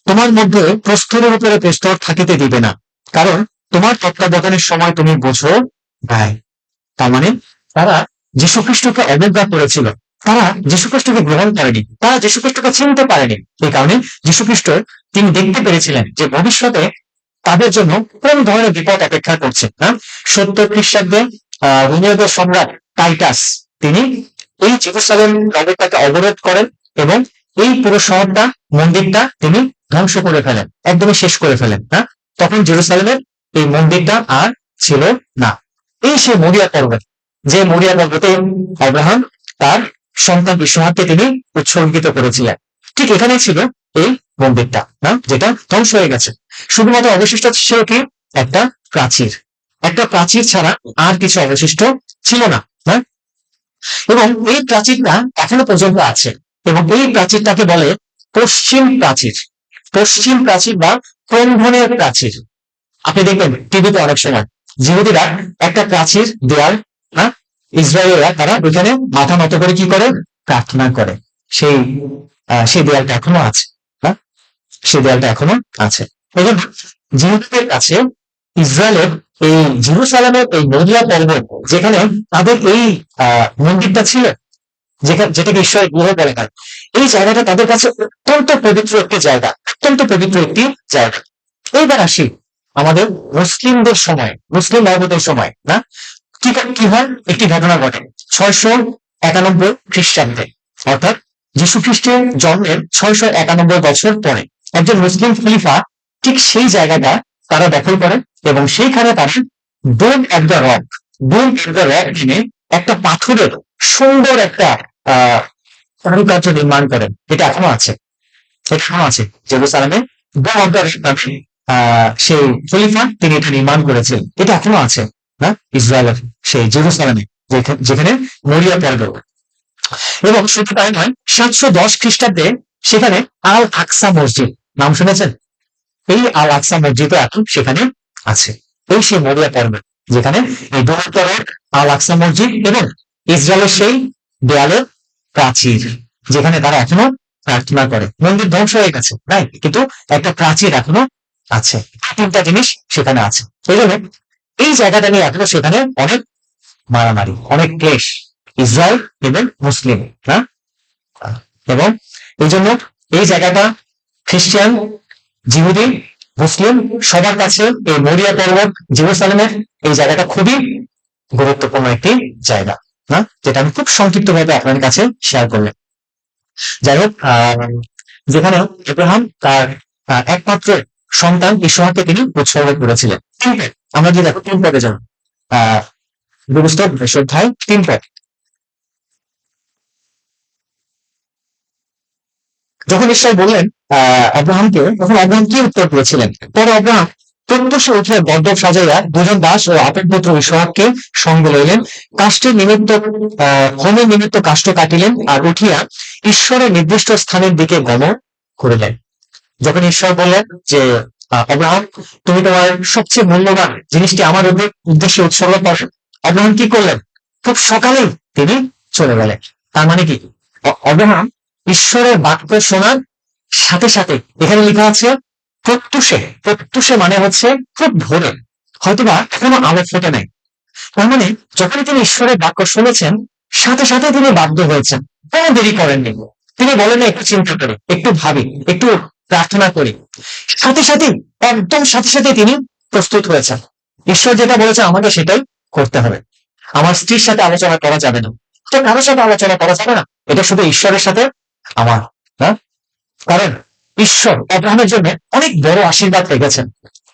তোমার মধ্যে প্রস্তরের উপরে প্রস্তর থাকিতে দিবে না, কারণ তোমার তত্ত্বাবধানের সময় তুমি বোঝো নাই। তার মানে তারা যীশু খ্রিস্টকে অবজ্ঞা করেছিল, তারা যীশু খ্রিস্টকে গ্রহণ করেনি, তারা যীশু খ্রিস্টকে চিনতে পারেনি। এই কারণে যীশু খ্রিস্ট তিনি দেখতে পেরেছিলেন যে ভবিষ্যতে তাদের জন্য কোন ধরনের বিপদ অপেক্ষা করছে। হ্যাঁ, 70 খ্রিস্টাব্দে রোমীয়দের সম্রাট টাইটাস তিনি এই জেরুজালেম নগরটাকে অবরোধ করেন এবং এই পুরো শহরটা, মন্দিরটা তিনি ধ্বংস করে ফেলেন, একদমই শেষ করে ফেলেন। হ্যাঁ, তখন জেরুজালেমের এই মন্দিরটা আর ছিল না। এই সে মরিয়া পর্বত, যে মরিয়া পর্বতে আব্রাহাম তার সন্তান ইসহাককে তিনি উৎসর্গিত করেছিলেন, ঠিক এখানে ছিল এই মন্দিরটা, যেটা ধ্বংস হয়ে গেছে। শুধুমাত্র অবশিষ্ট ছিল কি একটা প্রাচীর ছাড়া আর কিছু অবশিষ্ট ছিল না। হ্যাঁ, এবং এই প্রাচীরটা এখনো পর্যন্ত আছে এবং এই প্রাচীরটাকে বলে পশ্চিম প্রাচীর, পশ্চিম প্রাচীর বা ক্রন্ধনের প্রাচীর। আপনি দেখবেন টিভিতে অনেক সময় জিহুদিরা একটা প্রাচীর দেয়াল, হ্যাঁ, ইসরায়েলরা তারা ওইখানে মাথা নত করে কি করে প্রার্থনা করে। সেই সেই দেয়ালটা এখনো আছে, হ্যাঁ, সেই দেয়ালটা এখনো আছে। এই জন্য জিহুদিদের কাছে ইসরায়েলের এই জেরুসালেমের এই মরিয়া পর্বত, যেখানে তাদের এই মন্দিরটা ছিল, যেটাকে ঈশ্বরের গৃহ বলে হয়, এই জায়গাটা তাদের কাছে অত্যন্ত পবিত্র একটি জায়গা, অত্যন্ত পবিত্র একটি জায়গা। এইবার আসি আমাদের মুসলিমদের সময়, মুসলিম ভাইবোনদের সময়, না কি হয়, একটি ঘটনা ঘটে 691 খ্রিস্টাব্দে, অর্থাৎ যীশু খ্রিস্টের জন্মের 691 বছর পরে একজন মুসলিম খলিফা ঠিক সেই জায়গাটা তারা দখল করে এবং সেইখানে তারা Dome at the Rock, Dome at the Rock নামে একটা পাথরের সুন্দর একটা কারুকার্য নির্মাণ করেন। এটা এখনো আছে, এখনো আছে জেরুসালেমে। ডোম অফ দ্য রক সেই খলিফা তিনি এটা নির্মাণ করেছিলেন, এটা এখনো আছে, না ইসরায়েলের সেই জেরুসালেমে, যেখানে মরিয়া পর্বত। এবং শুধু তাই নয়, 710 খ্রিস্টাব্দে সেখানে আল আকসা মসজিদ, নাম শুনেছেন? এই আল আকসা মসজিদও এখন সেখানে আছে। এই সেই মরিয়া পর্বত যেখানে এই দোহার আল আকসা মসজিদ এবং ইসরায়েলের সেই দেয়ালের প্রাচীর, যেখানে তারা এখনো প্রার্থনা করে। মন্দির ধ্বংস হয়ে গেছে, রাইট, কিন্তু একটা প্রাচীর এখনো আছে, তিনটা জিনিস সেখানে আছে। এই জন্য এই জায়গাটা নিয়ে এখনো সেখানে অনেক মারামারি, অনেক ক্লেশ, ইসরায়েল এবং মুসলিম, না, এবং এই জন্য এই জায়গাটা খ্রিস্টান, জিহুদি, মুসলিম সবার কাছে এই মরিয়া পর্বত জেরুসালেমের এই জায়গাটা খুবই গুরুত্বপূর্ণ একটি জায়গা, না, যেটা আমি খুব সংক্ষিপ্ত ভাবে আপনাদের কাছে শেয়ার করলাম। যাই হোক, যেখানে আব্রাহাম তার একমাত্র সন্তান ইসহাককে তিনি উৎসর্গ করেছিলেন। আমরা যদি দেখো 3 পদে যান, পুস্তক অধ্যায় 3 পদ। যখন ঈশ্বর বললেন আব্রাহামকে, তখন আব্রাহাম কি উত্তর করেছিলেন? পরে আব্রাহাম প্রত্যুষে উঠিয়া গর্দভ সাজাইয়া 2 জন দাস ও আপন পুত্র ইসহাককে সঙ্গে লইলেন, কাষ্ঠের নিমিত্ত হোমের নিমিত্ত কাষ্ঠ কাটিলেন, আর উঠিয়া ঈশ্বরের নির্দিষ্ট স্থানের দিকে গমন করিলেন। যখন ঈশ্বর বললেন যে আব্রাহাম, তুমি তোমার সবচেয়ে মূল্যবান জিনিসটি আমার উদ্দেশ্যে উৎসর্গ করো, আব্রাহাম কি করলেন? খুব সকালেই তিনি চলে গেলেন। তার মানে কি, আব্রাহাম ঈশ্বরের বাক্য শোনার সাথে সাথে, এখানে লেখা আছে প্রত্যুষে, প্রত্যুষে মানে হচ্ছে খুব ভোরে, হয়তোবা এখনো আলো ফোটে নাই। তার মানে যখন তিনি ঈশ্বরের বাক্য শুনেছেন, সাথে সাথে তিনি বাধ্য হয়েছেন, কোনো দেরি করেননি। তিনি বলেন একটু চিন্তা করি, একটু ভাবি, একটু প্রার্থনা করি, সাথে সাথে, একদম সাথে সাথে তিনি প্রস্তুত হয়েছেন। ঈশ্বর যেটা বলেছে আমাকে সেটাই করতে হবে। আমার স্ত্রীর সাথে আলোচনা করা যাবে না, তো কারোর সাথে আলোচনা করা যাবে না, এটা শুধু ঈশ্বরের সাথে আমার, না, কারণ ঈশ্বর আব্রাহামের জন্য অনেক বড় আশীর্বাদ রেখেছেন,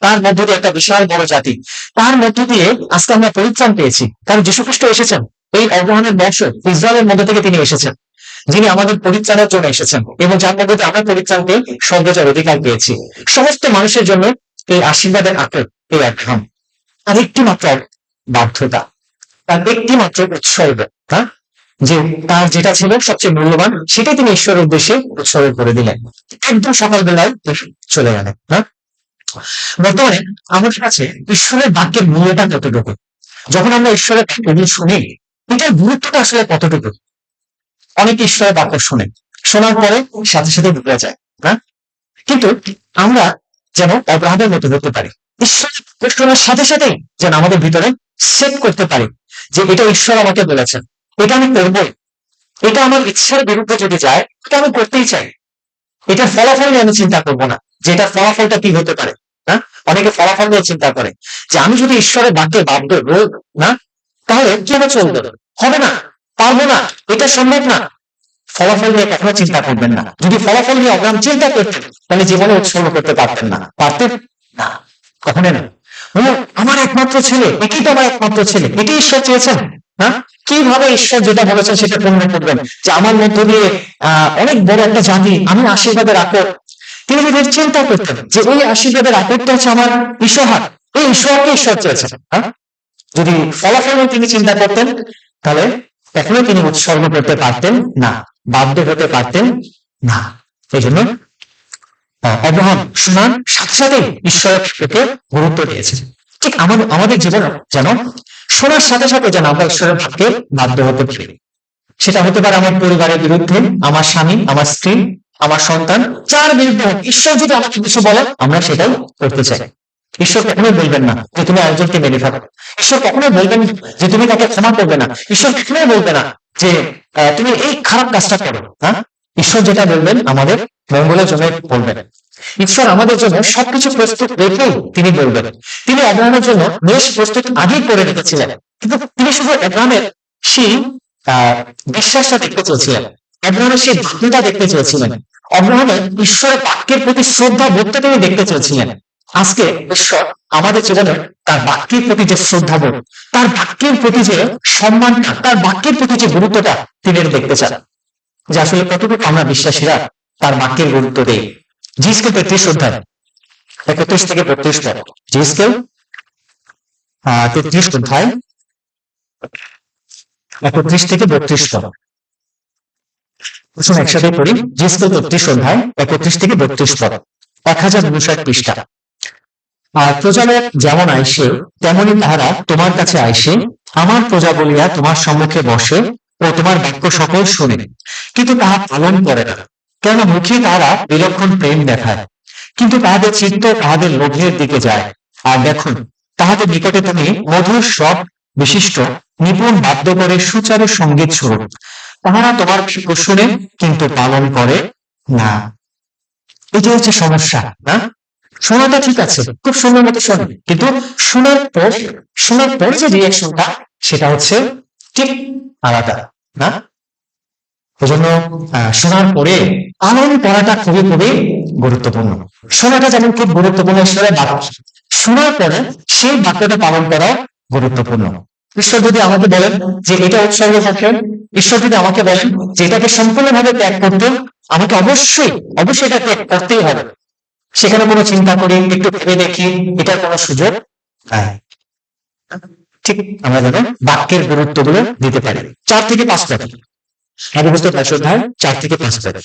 তার মধ্য দিয়ে একটা বিশাল বড় জাতি, তার মধ্য দিয়ে আজকে আমরা পরিত্রাণ পেয়েছি। কারণ যীশু খ্রিস্ট এসেছেন এই আব্রাহামের বংশ ইসরায়েলের মধ্য থেকে, তিনি এসেছেন, যিনি আমাদের পরিত্রাণের জন্য এসেছেন এবং যার মধ্যে আমরা পরিত্রাণ পেয়ে স্বর্গের অধিকার পেয়েছি। সমস্ত মানুষের জন্য এই আশীর্বাদের আঁকড় এই আব্রাহাম। আর একটি মাত্র বাধ্যতা, তার একটি মাত্র উৎসর্গ, হ্যাঁ, যে তার যেটা ছিল সবচেয়ে মূল্যবান সেটাই তিনি ঈশ্বরের উদ্দেশ্যে উৎসর্গ করে দিলেন। একদম সকালবেলায় চলে গেলেন। হ্যাঁ, বর্তমানে আমাদের কাছে ঈশ্বরের বাক্যের মূল্যটা কতটুকু? যখন আমরা ঈশ্বরের বাক্য শুনি, এটার গুরুত্বটা আসলে কতটুকু? অনেকে ঈশ্বরের বাক্য শুনে, শোনার পরে সাথে সাথে ভুলে যায়, হ্যাঁ, কিন্তু আমরা যেন আব্রাহামের মতো হতে পারি, ঈশ্বরের বাক্য শোনার সাথে সাথে যেন আমাদের ভিতরে সেট করতে পারি যে এটা ঈশ্বর আমাকে বলেছেন, এটা আমি করবো, এটা আমার ইচ্ছার বিরুদ্ধে যদি যায়, এটা আমি করতেই চাই। এটার ফলাফল নিয়ে আমি চিন্তা করবো না যে এটার ফলাফলটা কি হতে পারে। হ্যাঁ, অনেকে ফলাফল নিয়ে চিন্তা করে যে আমি যদি ঈশ্বরের বাক্যে বাধ্য রোগ না, তাহলে কিভাবে চলবে, হবে না, পারবো না, এটা সম্ভব না। ফলাফল নিয়ে কখনো চিন্তা করবেন না। যদি ফলাফল নিয়ে অগ্রাম চিন্তা করতেন, তাহলে জীবনে উৎসর্গ করতে পারতেন না, পারতেন না, কখনো না। আমার একমাত্র ছেলে, এটাই তো আমার একমাত্র ছেলে, এটাই ঈশ্বর চেয়েছেন। হ্যাঁ, কিভাবে ঈশ্বর যেটা বলেছেন সেটা পূর্ণ করবেন, যে আমার মধ্য দিয়ে অনেক বড় একটা জাতি, আমি আশীর্বাদের আকর। তিনি যদি চিন্তা করতেন যে ওই আশীর্বাদের আকরটা হচ্ছে আমার ইসহাক, এই ইসহাককে ঈশ্বর চেয়েছেন, হ্যাঁ, যদি ফলাফল তিনি চিন্তা করতেন, তাহলে এখনো তিনি উৎসর্গ করতে পারতেন না, বাধ্য হতে পারতেন না। এই জন্য অব্রাহাম শোনার সাথে সাথে ঈশ্বরের বাক্যকে গুরুত্ব দিয়েছে। ঠিক আমাদের জীবনে যেন শোনার সাথে সাথে যেন আমরা ঈশ্বরের বাক্যে বাধ্য হতে পারি। সেটা হতে পারে আমার পরিবারের বিরুদ্ধে, আমার স্বামী, আমার স্ত্রী, আমার সন্তান, যার বিরুদ্ধে হোক, ঈশ্বর যদি আমাকে কিছু বলে আমরা সেটাই করতে চাই। ঈশ্বর কখনোই বলবেন না যে তুমি একজনকে মেরে ফেলো। ঈশ্বর কখনোই বলবেন যে তুমি তাকে ক্ষমা করবে না। ঈশ্বর কখনোই বলবে না যে তুমি এই খারাপ কাজটা করো। হ্যাঁ, ঈশ্বর যেটা বলবেন আমাদের মঙ্গলের জন্য বলবেন। ঈশ্বর আমাদের জন্য সবকিছু প্রস্তুত রেখেই তিনি বলবেন। তিনি আব্রাহামের জন্য বেশ প্রস্তুত আগেই করে রেখেছিলেন, কিন্তু তিনি শুধু আব্রাহামের সেই বিশ্বাসটা দেখতে চেয়েছিলেন, আব্রাহামের সেই ভক্তিটা দেখতে চেয়েছিলেন, আব্রাহামের ঈশ্বরের বাক্যের প্রতি শ্রদ্ধা বোধটা তিনি দেখতে চেয়েছিলেন। আজকে ঈশ্বর আমাদের জীবনে তার বাক্যের প্রতি যে শ্রদ্ধাবোধ, তার বাক্যের প্রতি যে সম্মানটা, তার বাক্যের প্রতি যে গুরুত্বটা তিনি দেখতে চান, যে আসলে কতটুকু আমরা বিশ্বাসীরা তার বাক্যের গুরুত্ব দেই। জিসকে 33 অধ্যায় 31 থেকে 32 পদ, জিসকে 33 অধ্যায় 31 থেকে 32 পদ। একসাথে পড়ি। জিসকে 33 অধ্যায় 31 থেকে 32 পদ, 1059 পৃষ্ঠা। আর প্রজালোক যেমন আইসে তেমনি তাহারা তোমার কাছে আইসে, আমার প্রজা বলিয়া তোমার সম্মুখে বসে ও তোমার বাক্য সকল শোনে, কিন্তু তাহা পালন করে না। কেন মুখে তাহারা বিলক্ষণ প্রেম দেখায়, কিন্তু তাহাদের চিত্ত তাহাদের লোভের দিকে যায়। আর দেখুন, তাহাদের নিকটে তুমি মধুর সব বিশিষ্ট নিপুণ বাদ্য করে সুচারু সঙ্গীত স্বরূপ, তাহারা তোমার বাক্য শুনে কিন্তু পালন করে না। এটি হচ্ছে সমস্যা। না, শোনাটা ঠিক আছে, খুব সুন্দর মতো শোনে, কিন্তু শোনার পর যে রিয়াকশনটা সেটা হচ্ছে ঠিক আলাদা। না, এজন্য শোনার পরে পালন করাটা খুবই খুবই গুরুত্বপূর্ণ। শোনাটা যেমন খুব গুরুত্বপূর্ণ, ঈশ্বরের বাক্য শোনার পরে সেই বাক্যটা পালন করা গুরুত্বপূর্ণ। ঈশ্বর যদি আমাকে বলেন যে এটা উৎসর্গ থাকেন, ঈশ্বর যদি আমাকে বলেন যে এটাকে সম্পূর্ণভাবে ত্যাগ করতে, আমাকে অবশ্যই এটা ত্যাগ করতেই হবে। সেখানে কোনো চিন্তা করি, একটু ভেবে দেখি, এটার কোনো সুযোগ নাই। ঠিক আমরা যেন বাক্যের গুরুত্বগুলো দিতে পারি। 4 থেকে 5 পদ, আদি পুস্তক 22 অধ্যায় 4 থেকে 5 পদ।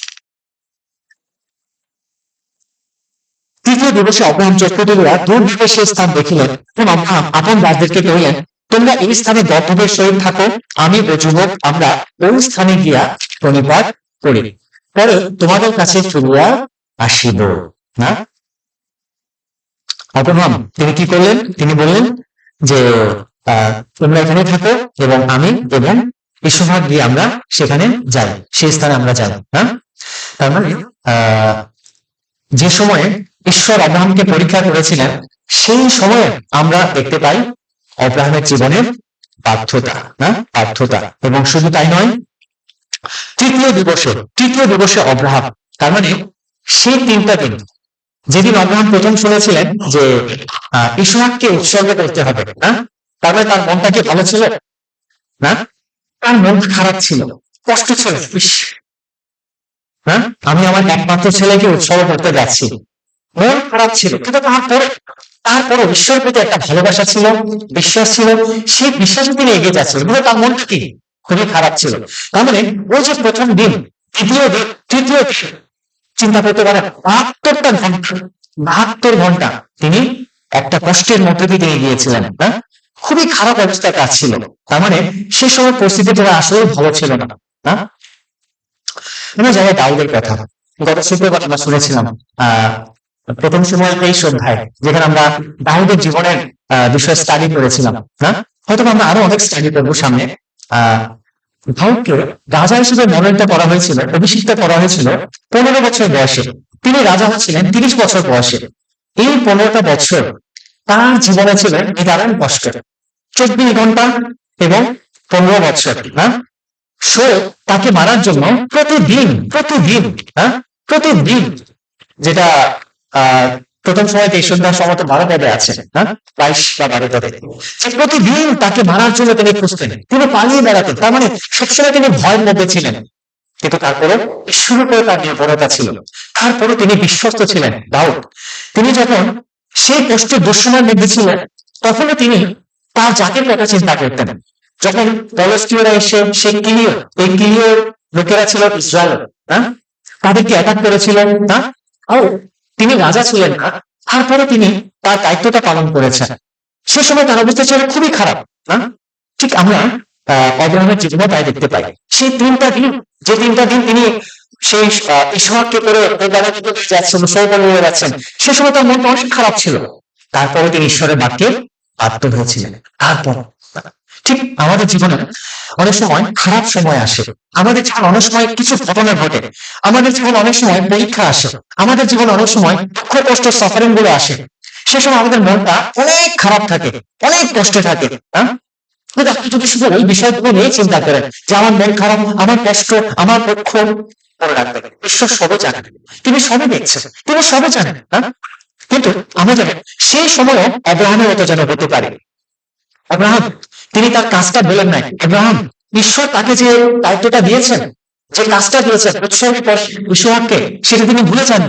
তৃতীয় দিবসে অব্রাহাম চক্ষু তুলিয়া দূরভাবে সে স্থান দেখিলেন, এবং অব্রাহাম আপন দাসদেরকে কহিলেন, তোমরা এই স্থানে গর্ভবের সহিত থাকো, আমি ও যুবক আমরা ওই স্থানে গিয়া প্রণিপাত করি, পরে তোমাদের কাছে ফিরিয়া আসিব। না, অব্রাহাম তিনি কি করলেন? তিনি বললেন যে তোমরা এখানে থাকো এবং আমি এবং ইসহাক গিয়ে আমরা সেখানে যাই, সেই স্থানে আমরা যাই। হ্যাঁ, তার মানে যে সময়ে ঈশ্বর আব্রাহামকে পরীক্ষা করেছিলেন, সেই সময়ে আমরা দেখতে পাই আব্রাহামের জীবনের ব্যর্থতা। এবং শুধু তাই নয়, তৃতীয় দিবসে অব্রাহাম, তার মানে সেই 3টা দিন, যেদিন আব্রাহাম প্রথম শুনেছিলেন যে ইসহাককে উৎসর্গ করতে হবে, না, তার মানে তার মনটা কি ভালো ছিল? না, তার মন খারাপ ছিল, কষ্ট ছিল। হ্যাঁ, আমি আমার একমাত্র ছেলেকে উৎসর্গ করতে যাচ্ছি, মন খারাপ ছিল, কিন্তু তারপরও ঈশ্বরের প্রতি একটা ভালোবাসা ছিল, বিশ্বাস ছিল, সেই বিশ্বাসে তিনি এগিয়ে যাচ্ছিলেন, কিন্তু তার মনটা কি খুবই খারাপ ছিল। তার মানে ওই যে প্রথম দিন, দ্বিতীয় দিন, তৃতীয় দিন, চিন্তা করতে পারেন 72 ঘন্টা তিনি একটা কষ্টের মধ্যে দিয়ে তিনি গিয়েছিলেন। হ্যাঁ, খুবই খারাপ অবস্থায় কাজ ছিল। তার মানে সে সময় পরিস্থিতিটা আসলে ভালো ছিল না। আমরা জানি দাউদের কথা, গত শুক্রবার আমরা শুনেছিলাম প্রথম সময় 23 অধ্যায়, যেখানে আমরা দাউদের জীবনের বিষয়ে স্টাডি করেছিলাম। না, হয়তো আমরা আরো অনেক স্টাডি করবো সামনে। দাউদকে রাজা হিসেবে মনোনীত করা হয়েছিল, অভিষিক্ত করা হয়েছিল 15 বছর বয়সে। তিনি রাজা হচ্ছিলেন 30 বছর বয়সে। এই 15টা বছর তার জীবনে ছিল নিদারুণ কষ্ট, 24 ঘন্টা এবং 15 বছর। হ্যাঁ, তাকে মারার জন্য প্রতিদিন, যেটা প্রথম সময় 23 অধ্যায় সম্ভবত 12 পদে আছে, 22 বা 12 পদে, প্রতিদিন তাকে মারার জন্য তিনি খুঁজতেন, তিনি পালিয়ে বেড়াতেন। তার মানে সবসময় তিনি ভয়ের মধ্যে ছিলেন, কিন্তু তারপরে ঈশ্বরের উপরে তার নির্ভরতা ছিল। তারপরে তিনি বিশ্বস্ত ছিলেন। দাউদ তিনি যখন সেই কষ্টের দুঃসময়ের মধ্যে ছিলেন, তখনও তিনি তার জাতির কথা চিন্তা করতেন। যখন ফিলিস্তিনিরা এসে সেই কিলিও লোকেরা ছিল ইসরায়েল, তাদেরকে অ্যাটাক করেছিলেন না, ও তিনি রাজা ছিলেন না, তারপরে তিনি তার দায়িত্বটা পালন করেছেন। সে সময় তার অবস্থা ছিল খুবই খারাপ না। ঠিক আমরা অব্রাহামের জীবনে তাই দেখতে পাই। সেই 3টা দিন, যে 3টা দিন তিনি সেই ঈশ্বরকে করে যাচ্ছেন, সৌবর্ণ যাচ্ছেন, সে সময় তার মনটা অনেক খারাপ ছিল। তারপরে তিনি ঈশ্বরের বাক্যে বাধ্য হয়েছিলেন। তারপর ঠিক আমাদের জীবনে অনেক সময় খারাপ সময় আসে, আমাদের জীবনে অনেক সময় কিছু ঘটনা ঘটে, আমাদের জীবনে অনেক সময় পরীক্ষা আসে, আমাদের জীবনে অনেক সময় দুঃখ কষ্ট সাফারিং গুলো আসে। সে সময় আমাদের মনটা অনেক খারাপ থাকে, অনেক কষ্টে থাকে। কিন্তু আপনি যদি শুধু ওই বিষয়গুলো নিয়ে চিন্তা করেন যে আমার মন খারাপ, আমার কষ্ট, আমার দুঃখ, মনে রাখবেন ঈশ্বর সবই জানেন, তিনি সবই দেখছেন, তিনি সবই জানেন। কিন্তু আমরা যেন সেই সময়ও আব্রাহামের মতো যেন হতে পারি। আব্রাহাম তিনি তার কাজটা বলেন নাই। আব্রাহাম ঈশ্বর তাকে যে দায়িত্বটা দিয়েছেন, যে কাজটা দিয়েছেন উৎসর্গের পর ইসহাককে, সেটা তিনি ভুলে যান,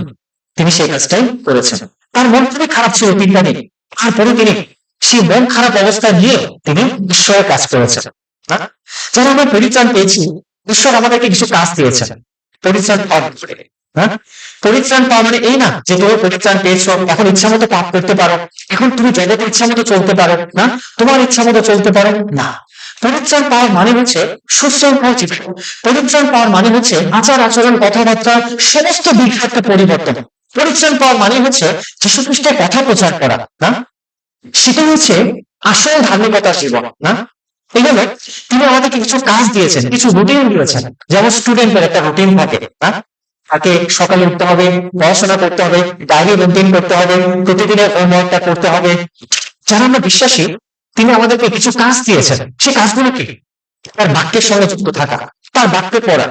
তিনি সেই কাজটাই করেছেন। তার মন খুবই খারাপ ছিল 3টা দিন, তারপরে তিনি সেই মন খারাপ অবস্থা নিয়ে তিনি ঈশ্বরের কাজ করেছেন। যারা আমরা পরিত্রাণ পেয়েছি, ঈশ্বর আমাদেরকে কিছু কাজ দিয়েছেন পরিত্রাণ পাওয়ার। পরিত্রাণ পাওয়া মানে এই না যে তুমি পরিত্রাণ পেয়েছো এখন ইচ্ছা মতো পাপ করতে পারো, এখন তুমি জগতের ইচ্ছা মতো চলতে পারো না, তোমার ইচ্ছা মতো চলতে পারো না। পরিত্রাণ পাওয়ার মানে হচ্ছে সুশৃঙ্খল জীবন। পরিত্রাণ পাওয়ার মানে হচ্ছে আচার আচরণ কথাবার্তা সমস্ত দিক একটা পরিবর্তন। পরিত্রাণ পাওয়ার মানে হচ্ছে যীশু খ্রিস্টের কথা প্রচার করা না, সেটা হচ্ছে আসল ধার্মিকতার জীবন না। এই জন্য তিনি আমাদেরকে কিছু কাজ দিয়েছেন, কিছু রুটিন দিয়েছেন। যেমন স্টুডেন্টের একটা রুটিন থাকে না, তাকে সকালে উঠতে হবে, পড়াশোনা করতে হবে, ডায়েরি মেনটেন করতে হবে, প্রতিদিনের হোমওয়ার্কটা করতে হবে। যারা আমরা বিশ্বাসী, তিনি আমাদেরকে কিছু কাজ দিয়েছেন। সেই কাজগুলো কি? তার বাক্যের সঙ্গে যুক্ত থাকা, তার বাক্য পড়া,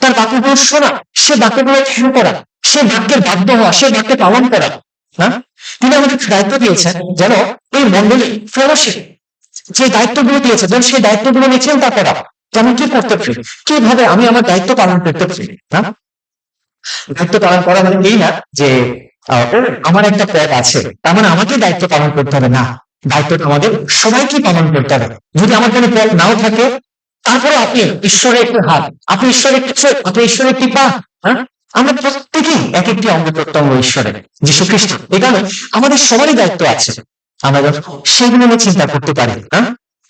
তার বাক্যগুলো শোনা, সে বাক্যগুলো ধ্যান করা, সে বাক্যের বাধ্য হওয়া, সে বাক্যে পালন করা। তিনি আমাদের দায়িত্ব দিয়েছেন যেন এই মন্ডলী ফেলোশিপ যে দায়িত্বগুলো দিয়েছে যেন সেই দায়িত্বগুলো নিয়ে চিন্তা করা, যেমন কি করতে পারি, কিভাবে আমি আমার দায়িত্ব পালন করতে পারি। দায়িত্ব পালন করা মানে এই না যে আমার একটা পদ আছে তার মানে আমাকে দায়িত্ব পালন করতে হবে না, দায়িত্বটা আমাদের সবাইকে পালন করতে হবে। যদি আমার কোনো পদ নাও থাকে, তারপরে আপনি ঈশ্বরের একটু হাত, আপনি ঈশ্বরের একটু চোখ, আপনি ঈশ্বরের একটি পা। আমরা প্রত্যেকেই এক একটি অঙ্গ প্রত্যঙ্গ ঈশ্বরের, যীশু খ্রিস্ট। এই কারণে আমাদের সবারই দায়িত্ব আছে, আমরা সেগুলো নিয়ে চিন্তা করতে পারি।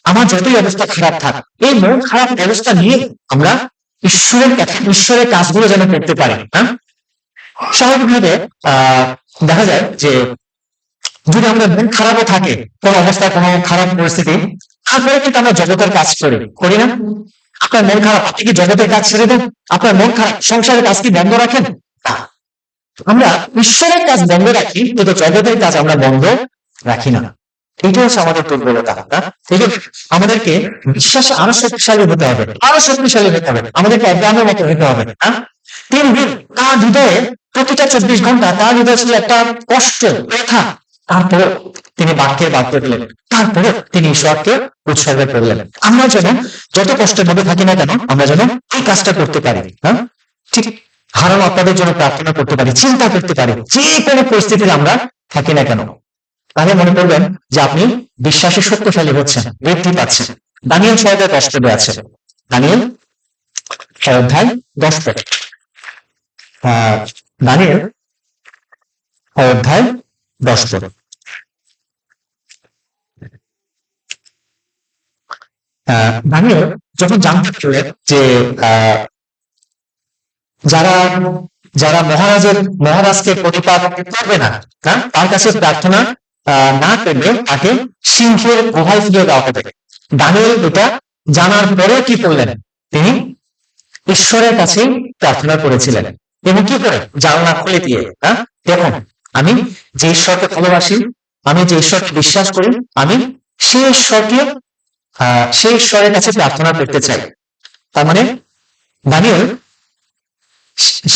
আমার যতই অবস্থা খারাপ থাক, এই মন খারাপ অবস্থা নিয়ে আমরা ঈশ্বরের কাজগুলো যেন করতে পারি। স্বাভাবিকভাবে দেখা যায় যে যদি আমাদের মন খারাপও থাকে, কোন অবস্থায় কোনো খারাপ পরিস্থিতি, তারপরে কিন্তু আমরা জগতের কাজ করি না। আপনার মন খারাপ, আপনি কি জগতের কাজ ছেড়ে দেন? আপনার মন খারাপ, সংসারের কাজ কি বন্ধ রাখেন? আমরা ঈশ্বরের কাজ বন্ধ রাখি, কিন্তু জগতের কাজ আমরা বন্ধ রাখি না। এটা হচ্ছে আমাদের দুর্বলতা। আমাদেরকে বিশ্বাসে আরো শক্তিশালী হতে হবে, আরো শক্তিশালী হতে হবে, আমাদেরকে আব্রাহামের মতো হতে হবে। 3 দিন তার হৃদয়ে প্রতিটা 24 ঘন্টা তার হৃদয় ছিল একটা কষ্ট, ব্যথা। তারপরে তিনি বাক্যের বাধ্য দিলেন, তারপরে তিনি ঈশ্বরকে উৎসর্গ করলেন। আমরা যেন যত কষ্টের মধ্যে থাকি না কেন, আমরা যেন এই কাজটা করতে পারি। ঠিক হারানো আপনাদের জন্য প্রার্থনা করতে পারি, চিন্তা করতে পারি, যে কোনো পরিস্থিতিতে আমরা থাকি না কেন। তাহলে মনে করবেন যে আপনি বিশ্বাসে শক্তিশালী হচ্ছেন, বৃদ্ধি পাচ্ছেন। দানিয়েল 6:10 পদে আছে, দানিয়েল 6:10 দানিয়েল 6:10 দানিয়েল যখন জানতে পারলেন যে যারা মহারাজকে প্রতিপাদ করবে না, তার কাছে প্রার্থনা না করবে, তাকে সিংহের গুহায় ফিরিয়ে দেওয়া হবে। দানিয়েল এটা জানার পরে কি করলেন? তিনি ঈশ্বরের কাছে প্রার্থনা করেছিলেন। এবং কি করে? জানলা খুলে দিয়ে, দেখুন আমি যে ঈশ্বরকে ভালোবাসি, আমি যে ঈশ্বরকে বিশ্বাস করি, আমি সেই ঈশ্বরের কাছে প্রার্থনা করতে চাই। তার মানে দানিয়েল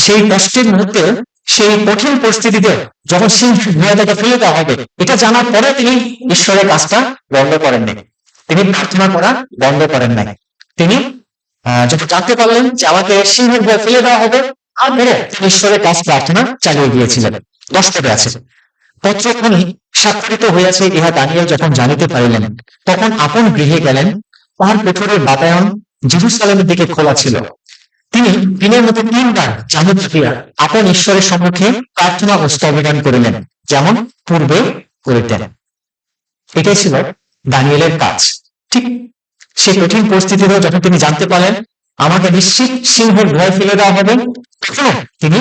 সেই কষ্টের মুহূর্তে, সেই কঠিন পরিস্থিতিতে যখন সিংহ গুহাটাকে ফেলে দেওয়া হবে, এটা জানার পরে তিনি ঈশ্বরের কাজটা বন্ধ করেননি, তিনি প্রার্থনা করা বন্ধ করেন নাই। তিনি যখন জানতে পারলেন যে আমাকে সিংহের গুহায় ফেলে দেওয়া হবে, তারপরে তিনি ঈশ্বরের কাজ প্রার্থনা চালিয়ে গিয়েছিলেন। 10 পদে আছে, পত্রখানি স্বাক্ষরিত হইয়াছে ইহা দানিয়েল যখন জানিতে পারিলেন, তখন আপন গৃহে গেলেন। তাহার কোঠরের বাতায়ন জেরুসালেমের দিকে খোলা ছিল। তিনি দিনের মধ্যে 3 বার জানু থাকিয়া আপন ঈশ্বরের সম্মুখে প্রার্থনা ও স্তবগান করিলেন, যেমন পূর্বে করিতেন। এটাই ছিল দানিয়েলের কাজ। ঠিক সেই কঠিন পরিস্থিতিতেও যখন তিনি জানতে পারলেন আমাকে নিশ্চিত সিংহের ভয় ফেলে দেওয়া হবে, তখনও তিনি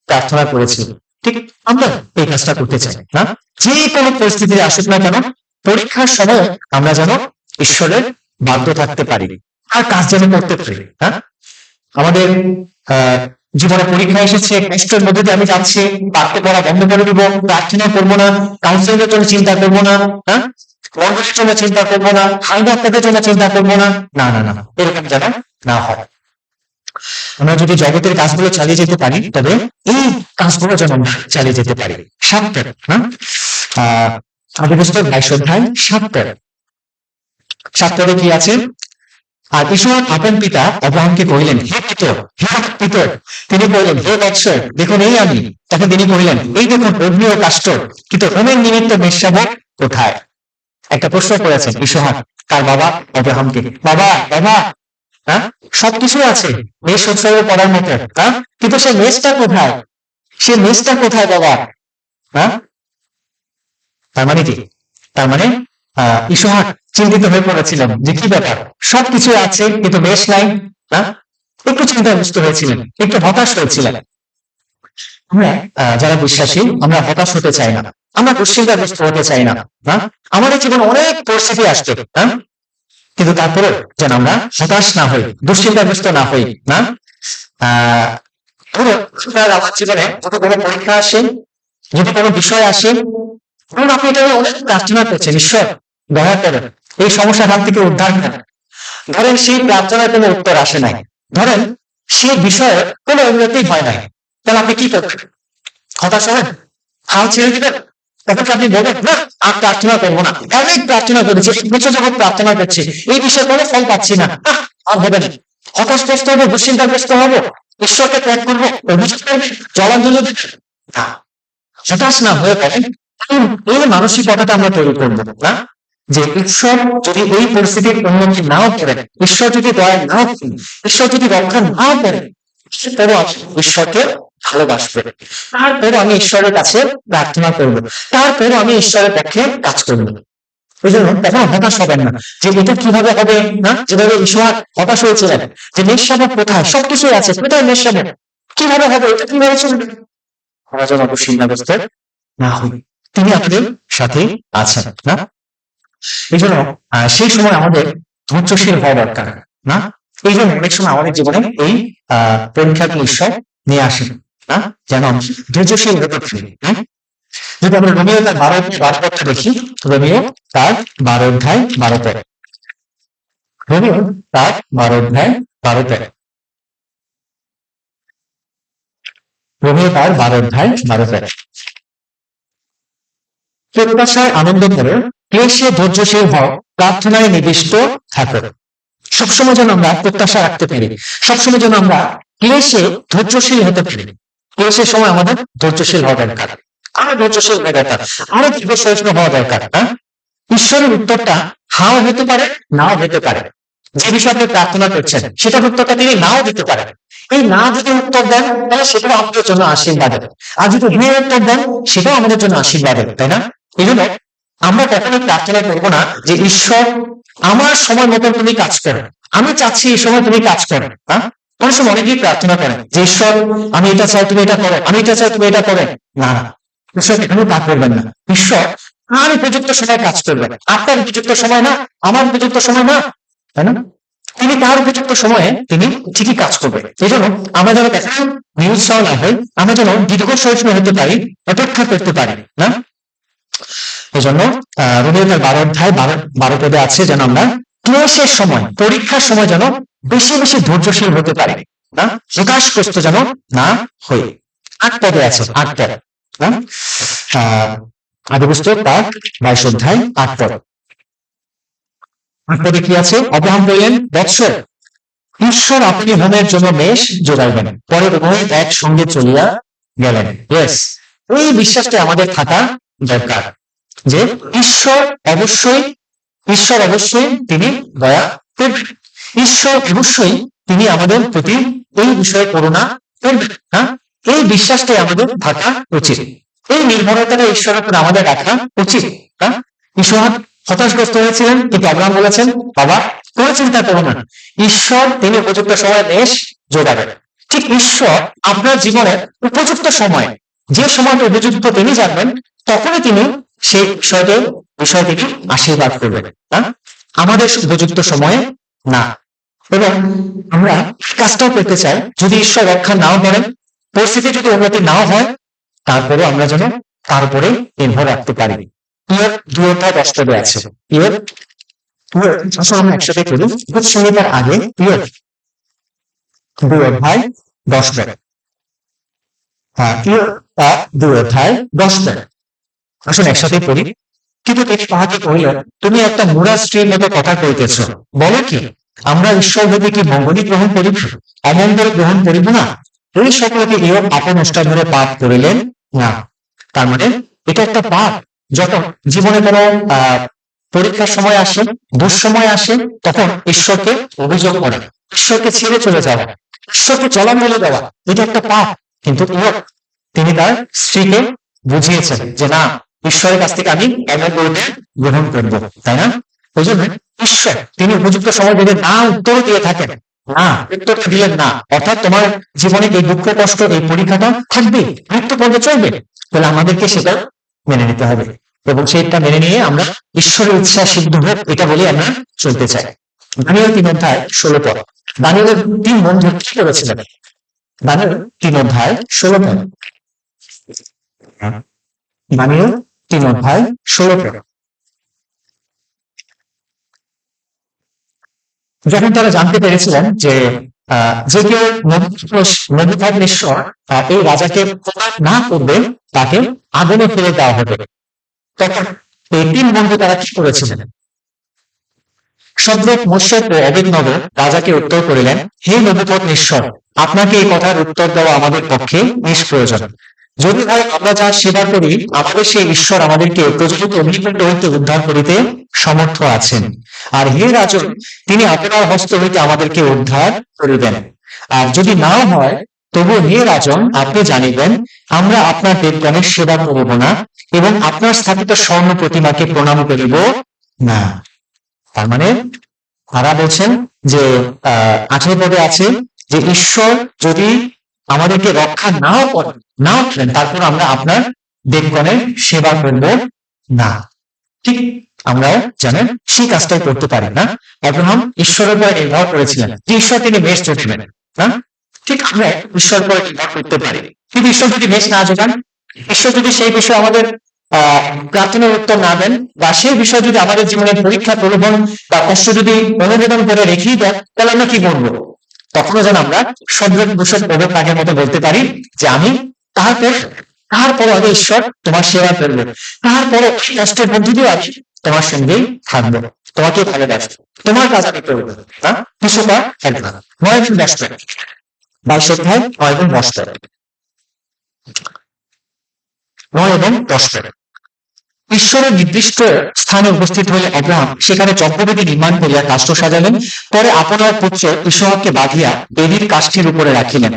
প্রার্থনা করেছিলেন। ঠিক আমরা এই কাজটা করতে চাই না, যে কোনো পরিস্থিতিতে আসুক না কেন, পরীক্ষার সময় আমরা যেন ঈশ্বরের বাধ্য থাকতে পারি আর কাজ যেন করতে পারি। হ্যাঁ, আমাদের জীবনে পরীক্ষা এসেছে, কষ্টের মধ্যে দিয়ে আমি যাচ্ছি, পাঠকে পড়া বন্ধ করে দিব, প্রার্থনা করবো না, কাউন্সিলিং এর জন্য চিন্তা করবো না, হ্যাঁ, মঙ্গলের জন্য চিন্তা করবো না, হাই ডাক্তারের জন্য চিন্তা করবো না, না না না, এরকম যেন না হয়। আমরা যদি জগতের কাজগুলো চালিয়ে যেতে পারি, তবে এই কাজগুলো যেন আমরা চালিয়ে যেতে পারি। 7 পদ, হ্যাঁ, আদি পুস্তক 22 অধ্যায় 7 পদ। 7 পদে কি আছে? আর ঈশ্বর আপন পিতা আব্রাহামকে কহিলেন, হে পিতর, হে পিতর। তিনি কহিলেন, হে বৎসর, দেখুন এই আমি। তখন তিনি কহিলেন, এই দেখুন অগ্নি ও কাষ্ঠ, কিন্তু হোমের নিমিত্ত মেষশাবক কোথায়? একটা প্রশ্ন করেছেন ঈশ্বর তার বাবা আব্রাহামকে, বাবা বাবা, হ্যাঁ, সবকিছু আছে মেষ উৎসবে পড়ার মতো, হ্যাঁ, কিন্তু সে মেষটা কোথায়? সে মেষটা কোথায় বাবা? হ্যাঁ, তার মানে কি? তার মানে ঈশ্বর চিন্তিত হয়ে পড়েছিলেন যে কি ব্যাপার, সবকিছু আছে কিন্তু মেষ নাই। হ্যাঁ, একটু চিন্তাগ্রস্ত হয়েছিলেন, একটু হতাশ হয়েছিলেন। আমরা যারা বিশ্বাসী, আমরা হতাশ হতে চাই না, আমরা দুশ্চিন্তাগ্রস্ত হতে চাই না। হ্যাঁ, আমাদের জীবনে অনেক পরিস্থিতি আসছে, হ্যাঁ, কিন্তু তারপরে যেন আমরা হতাশ না হই, দুশ্চিন্তাগ্রস্ত না হই। না, আমার জীবনে যদি কোনো পরীক্ষা আসে, যদি কোনো বিষয় আসে, ধরুন আপনি এটা অনেক প্রার্থনা করছেন, ঈশ্বর দয়া করে এই সমস্যার হাত থেকে উদ্ধার করেন। ধরেন সেই প্রার্থনার কোনো উত্তর আসে নাই, ধরেন সেই বিষয়ে কোনো উন্নতি হয় নাই, তাহলে আপনি কি করবেন? হতাশ হবেন, হাল ছেড়ে দিবেন? তখন আপনি বলবেন, না আর প্রার্থনা করবো না, অনেক প্রার্থনা করেছি, বছর যখন প্রার্থনা করছি এই বিষয়ে কোনো ফল পাচ্ছি না, আর হবে না। হতাশগ্রস্ত হবো, দুশ্চিন্তাগ্রস্ত হবো, ঈশ্বরকে ত্যাগ করবো, অভিযোগ করবে, জলাঞ্জলি দেবে না। হতাশ না হয়ে পড়েন, এই মানসিকতাটা আমরা তৈরি করবো না, যে ঈশ্বর যদি এই পরিস্থিতির উন্নতি নাও করেন, ঈশ্বর যদি দয়া নাও করেন, ঈশ্বর যদি রক্ষা নাও করেন, তারপরও ঈশ্বরকে ভালোবাসবে, তারপরও আমি ঈশ্বরের কাছে প্রার্থনা করবো, তারপরও আমি ঈশ্বরের পক্ষে কাজ করবো। ওই জন্য তখন হতাশ হবেন না যে এটা কিভাবে হবে, না যেভাবে ঈশ্বর হতাশ হয়েছিলেন যে মেষশাবক কোথায়, সবকিছু আছে, কোথায় মেষশাবক, কিভাবে হবে, এটা কিভাবে চলবে। আমরা যেন দুশ্চিন্তাগ্রস্ত না হই, তিনি আমাদের সাথে আছেন। না, এই জন্য সেই সময় আমাদের ধৈর্যশীল হওয়া দরকার। না, এই জন্য অনেক সময় আমাদের জীবনে এই পরীক্ষাগুলো ঈশ্বর নিয়ে আসেন, না, যেন আমি ধৈর্যশীল হতে পারি। যদি আমরা রোমিও তার 12 পদটা দেখি, রোমিও তার 12 অধ্যায় 12 পদ, রোমিও তার 12 অধ্যায় 12 পদ, রোমিও তার 12 অধ্যায় 12 পদ। প্রত্যাশায় আনন্দ করো, ক্লেশে ধৈর্যশীল হও, প্রার্থনায় নিবিষ্ট থাকো। সবসময় যেন আমরা প্রত্যাশা রাখতে পারি, সবসময় যেন আমরা ক্লেশে ধৈর্যশীল হতে পারি। ক্লেশের সময় আমাদের ধৈর্যশীল হওয়া দরকার, আরো ধৈর্যশীল হওয়া দরকার, আরো দীর্ঘ সহিষ্ণু হওয়া দরকার। হ্যাঁ, ঈশ্বরের উত্তরটা হাও হতে পারে, নাও হতে পারে। যে বিষয়ে আপনি প্রার্থনা করছেন সেটার উত্তরটা তিনি নাও দিতে পারেন। এই না যদি উত্তর দেন তাহলে সেটাও আমাদের জন্য আশীর্বাদের, আর যদি হ্যাঁ উত্তর দেন সেটাও আমাদের জন্য আশীর্বাদের, তাই না? এই জন্য আমরা কখনোই প্রার্থনা করবো না যে ঈশ্বর আমার সময় মতন তুমি কাজ করো, আমি চাচ্ছি এই সময় তুমি কাজ করো। হ্যাঁ, অনেক সময় অনেকেই প্রার্থনা করেন যে ঈশ্বর আমি এটা চাই তুমি এটা করো, আমি এটা চাই তুমি এটা করো। না, ঈশ্বর এখানে তা করবেন না। ঈশ্বর আর উপযুক্ত সময় কাজ করবেন, আপনার উপযুক্ত সময় না, আমার উপযুক্ত সময় না, তাই না? তিনি তার উপযুক্ত সময়ে তিনি ঠিকই কাজ করবেন। এই জন্য আমরা যেন কখনো নিরুৎসাহ না হই, আমরা যেন দীর্ঘ সহিষ্ণু হতে পারি, অপেক্ষা করতে পারি। না, এই জন্য রোমিও তার 12 অধ্যায় 12 পদে আছে যেন আমরা ক্লেশের সময়, পরীক্ষার সময় যেন বেশি বেশি ধৈর্যশীল হতে পারি, না হতাশগ্রস্ত যেন না হই। 8 পদে আছে, 8 পদ। আদি পুস্তক তার 22 অধ্যায় 8 পদ। 8 পদে কি আছে? আব্রাহাম বললেন, বৎসর, ঈশ্বর আপনি হোমের জন্য মেষ জোগাইবেন। পরে উভয় একসঙ্গে চলিয়া গেলেন। ইয়েস, এই বিশ্বাসটা আমাদের থাকা দরকার যে ঈশ্বর অবশ্যই তিনি দয়া করবেন। ঈশ্বর অবশ্যই তিনি আমাদের প্রতি এই বিষয়ে করুণা করবেন। হ্যাঁ, এই বিশ্বাসটাই আমাদের থাকা উচিত, এই নির্ভরতাটা ঈশ্বরের উপর আমাদের রাখা উচিত। হ্যাঁ, ঈশ্বর হতাশগ্রস্ত হয়েছিলেন, কিন্তু আব্রাহাম বলেছেন, বাবা কোনো চিন্তা করো না, ঈশ্বর তিনি উপযুক্ত সময় মেষ যোগাবেন। ঠিক ঈশ্বর আপনার জীবনের উপযুক্ত সময়, যে সময়টা উপযুক্ত তিনি জানবেন, তখনই তিনি সেই বিষয় তিনি আশীর্বাদ করবেন। হ্যাঁ, আমাদের উপযুক্ত সময়ে না। এবং আমরা কাজটাও করতে চাই, যদি ঈশ্বর রক্ষা নাও করেন, পরিস্থিতি যদি উন্নতি নাও হয়, তারপরে আমরা যেন তার উপরে নির্ভর রাখতে পারি। ইয়োব 2:10 আছে। ইয়োব আমরা একসাথে করি, সংহিতার আগে ইয়োব 2:10। হ্যাঁ, ইয়োব 2:10। আসুন একসাথে পড়ি। কিন্তু তিনি তাহাকে কহিলেন, তুমি একটা মূঢ়া স্ত্রীর মতো কথা কইতেছ, বলো কি, আমরা ঈশ্বর হইতে কি মঙ্গলই গ্রহণ করিব, অমঙ্গল গ্রহণ করিব না? এই সকলকে ইয়োব আপন অষ্টাধ্যায়ে পাপ করিলেন না। তার মানে এটা একটা পাপ। যখন জীবনে কোনো পরীক্ষার সময় আসে, দুঃসময় আসে, তখন ঈশ্বরকে অভিযোগ করা, ঈশ্বরকে ছেড়ে চলে যাওয়া, ঈশ্বরকে জলাঞ্জলি দেওয়া, এটা একটা পাপ। কিন্তু ইয়োব তিনি তার স্ত্রীকে বুঝিয়েছেন যে না, ঈশ্বরের কাছ থেকে আমি অমঙ্গলকে গ্রহণ করব, তাই না? ওই জন্য ঈশ্বর তিনি উপযুক্ত সময় যদি না উত্তর দিয়ে থাকেন, না উত্তরটা দিলেন না, অর্থাৎ তোমার জীবনে এই দুঃখ কষ্ট এই পরীক্ষাটা থাকবে, মৃত্যু পর্যন্ত চলবে, তাহলে আমাদেরকে সেটা মেনে নিতে হবে, এবং সেইটা মেনে নিয়ে আমরা ঈশ্বরের ইচ্ছা সিদ্ধ হোক এটা বলে আমরা চলতে চাই। দানিয়েল 3:16। দানিয়েলের 3 বন্ধু কি করেছিলেন? দানিয়েল 3:16। দানিয়েল 3:16। যখন তারা জানতে পেরেছিলেন যে যে কেউ নেবুকাদনেচ্ছর এই রাজাকে প্রদান না করবে, তাকে আগুনে ফেলে দেওয়া হবে, তখন এই 3 বন্ধু তারা কি করেছিলেন? শদ্রক, মোশক ও অবেদনগো রাজাকে উত্তর করিলেন, হে নেবুকাদনেচ্ছর, আপনাকে এই কথার উত্তর দেওয়া আমাদের পক্ষে নিষ্প্রয়োজন। যদি ভাই আমরা যা সেবা করি, আমাদের সেই ঈশ্বর আমাদেরকে প্রজ্বলিত অগ্নিকুণ্ড হইতে উদ্ধার করিতে সমর্থ আছেন। আর হে রাজন, তিনি আপনার হস্ত হইতে আমাদেরকে উদ্ধার করিবেন। আর যদি নাও হয়, তবু হে রাজন, আপনি জানিবেন আমরা আপনার দেবগণের সেবা করিব না, এবং আপনার স্থাপিত স্বর্ণ প্রতিমাকে প্রণাম করিব না। তার মানে তারা বলছেন যে 18 পদে আছে যে ঈশ্বর যদি আমাদেরকে রক্ষা নাও করেন, নাও করেন, তারপর আমরা আপনার দেবগণের সেবা করব না। ঠিক আমরাও জানেন সেই কাজটাই করতে পারি না। আব্রাহাম ঈশ্বরের উপর নির্ভর করেছিলেন যে ঈশ্বর তিনি মেষ যোগাবেন, না? ঠিক আমরা ঈশ্বর উপর নির্ভর করতে পারি, কিন্তু ঈশ্বর যদি মেষ না যোগান, ঈশ্বর যদি সেই বিষয়ে আমাদের প্রার্থনার উত্তর না দেন, বা সেই বিষয় যদি আমাদের জীবনের পরীক্ষা প্রলোভন বা কষ্ট যদি অনুমোদন করে রেখেই দেন, তাহলে আমরা কি বলবো? তখনও যেন আমরা শদ্রক, মোশক, অবেদনগোর মতো বলতে পারি যে আমি তারপর আমি ঈশ্বর তোমার সেবা করবো, তারপরে কষ্টের মধ্যে দিয়ে আমি তোমার সঙ্গেই থাকবো, তোমাকে ভালোবাসবো, তোমার কাজ আমি করবো। হ্যাঁ, কৃষকরা একবার 9:10। 22 9:10। 9:10। ঈশ্বরের নির্দিষ্ট স্থানে উপস্থিত হইলে আব্রাহাম সেখানে যজ্ঞবেদী নির্মাণ করিয়া কাষ্ঠ সাজালেন। পরে আপনার পুত্র ইসহাককে বাঁধিয়া বেদীর কাষ্ঠের উপরে রাখিলেন।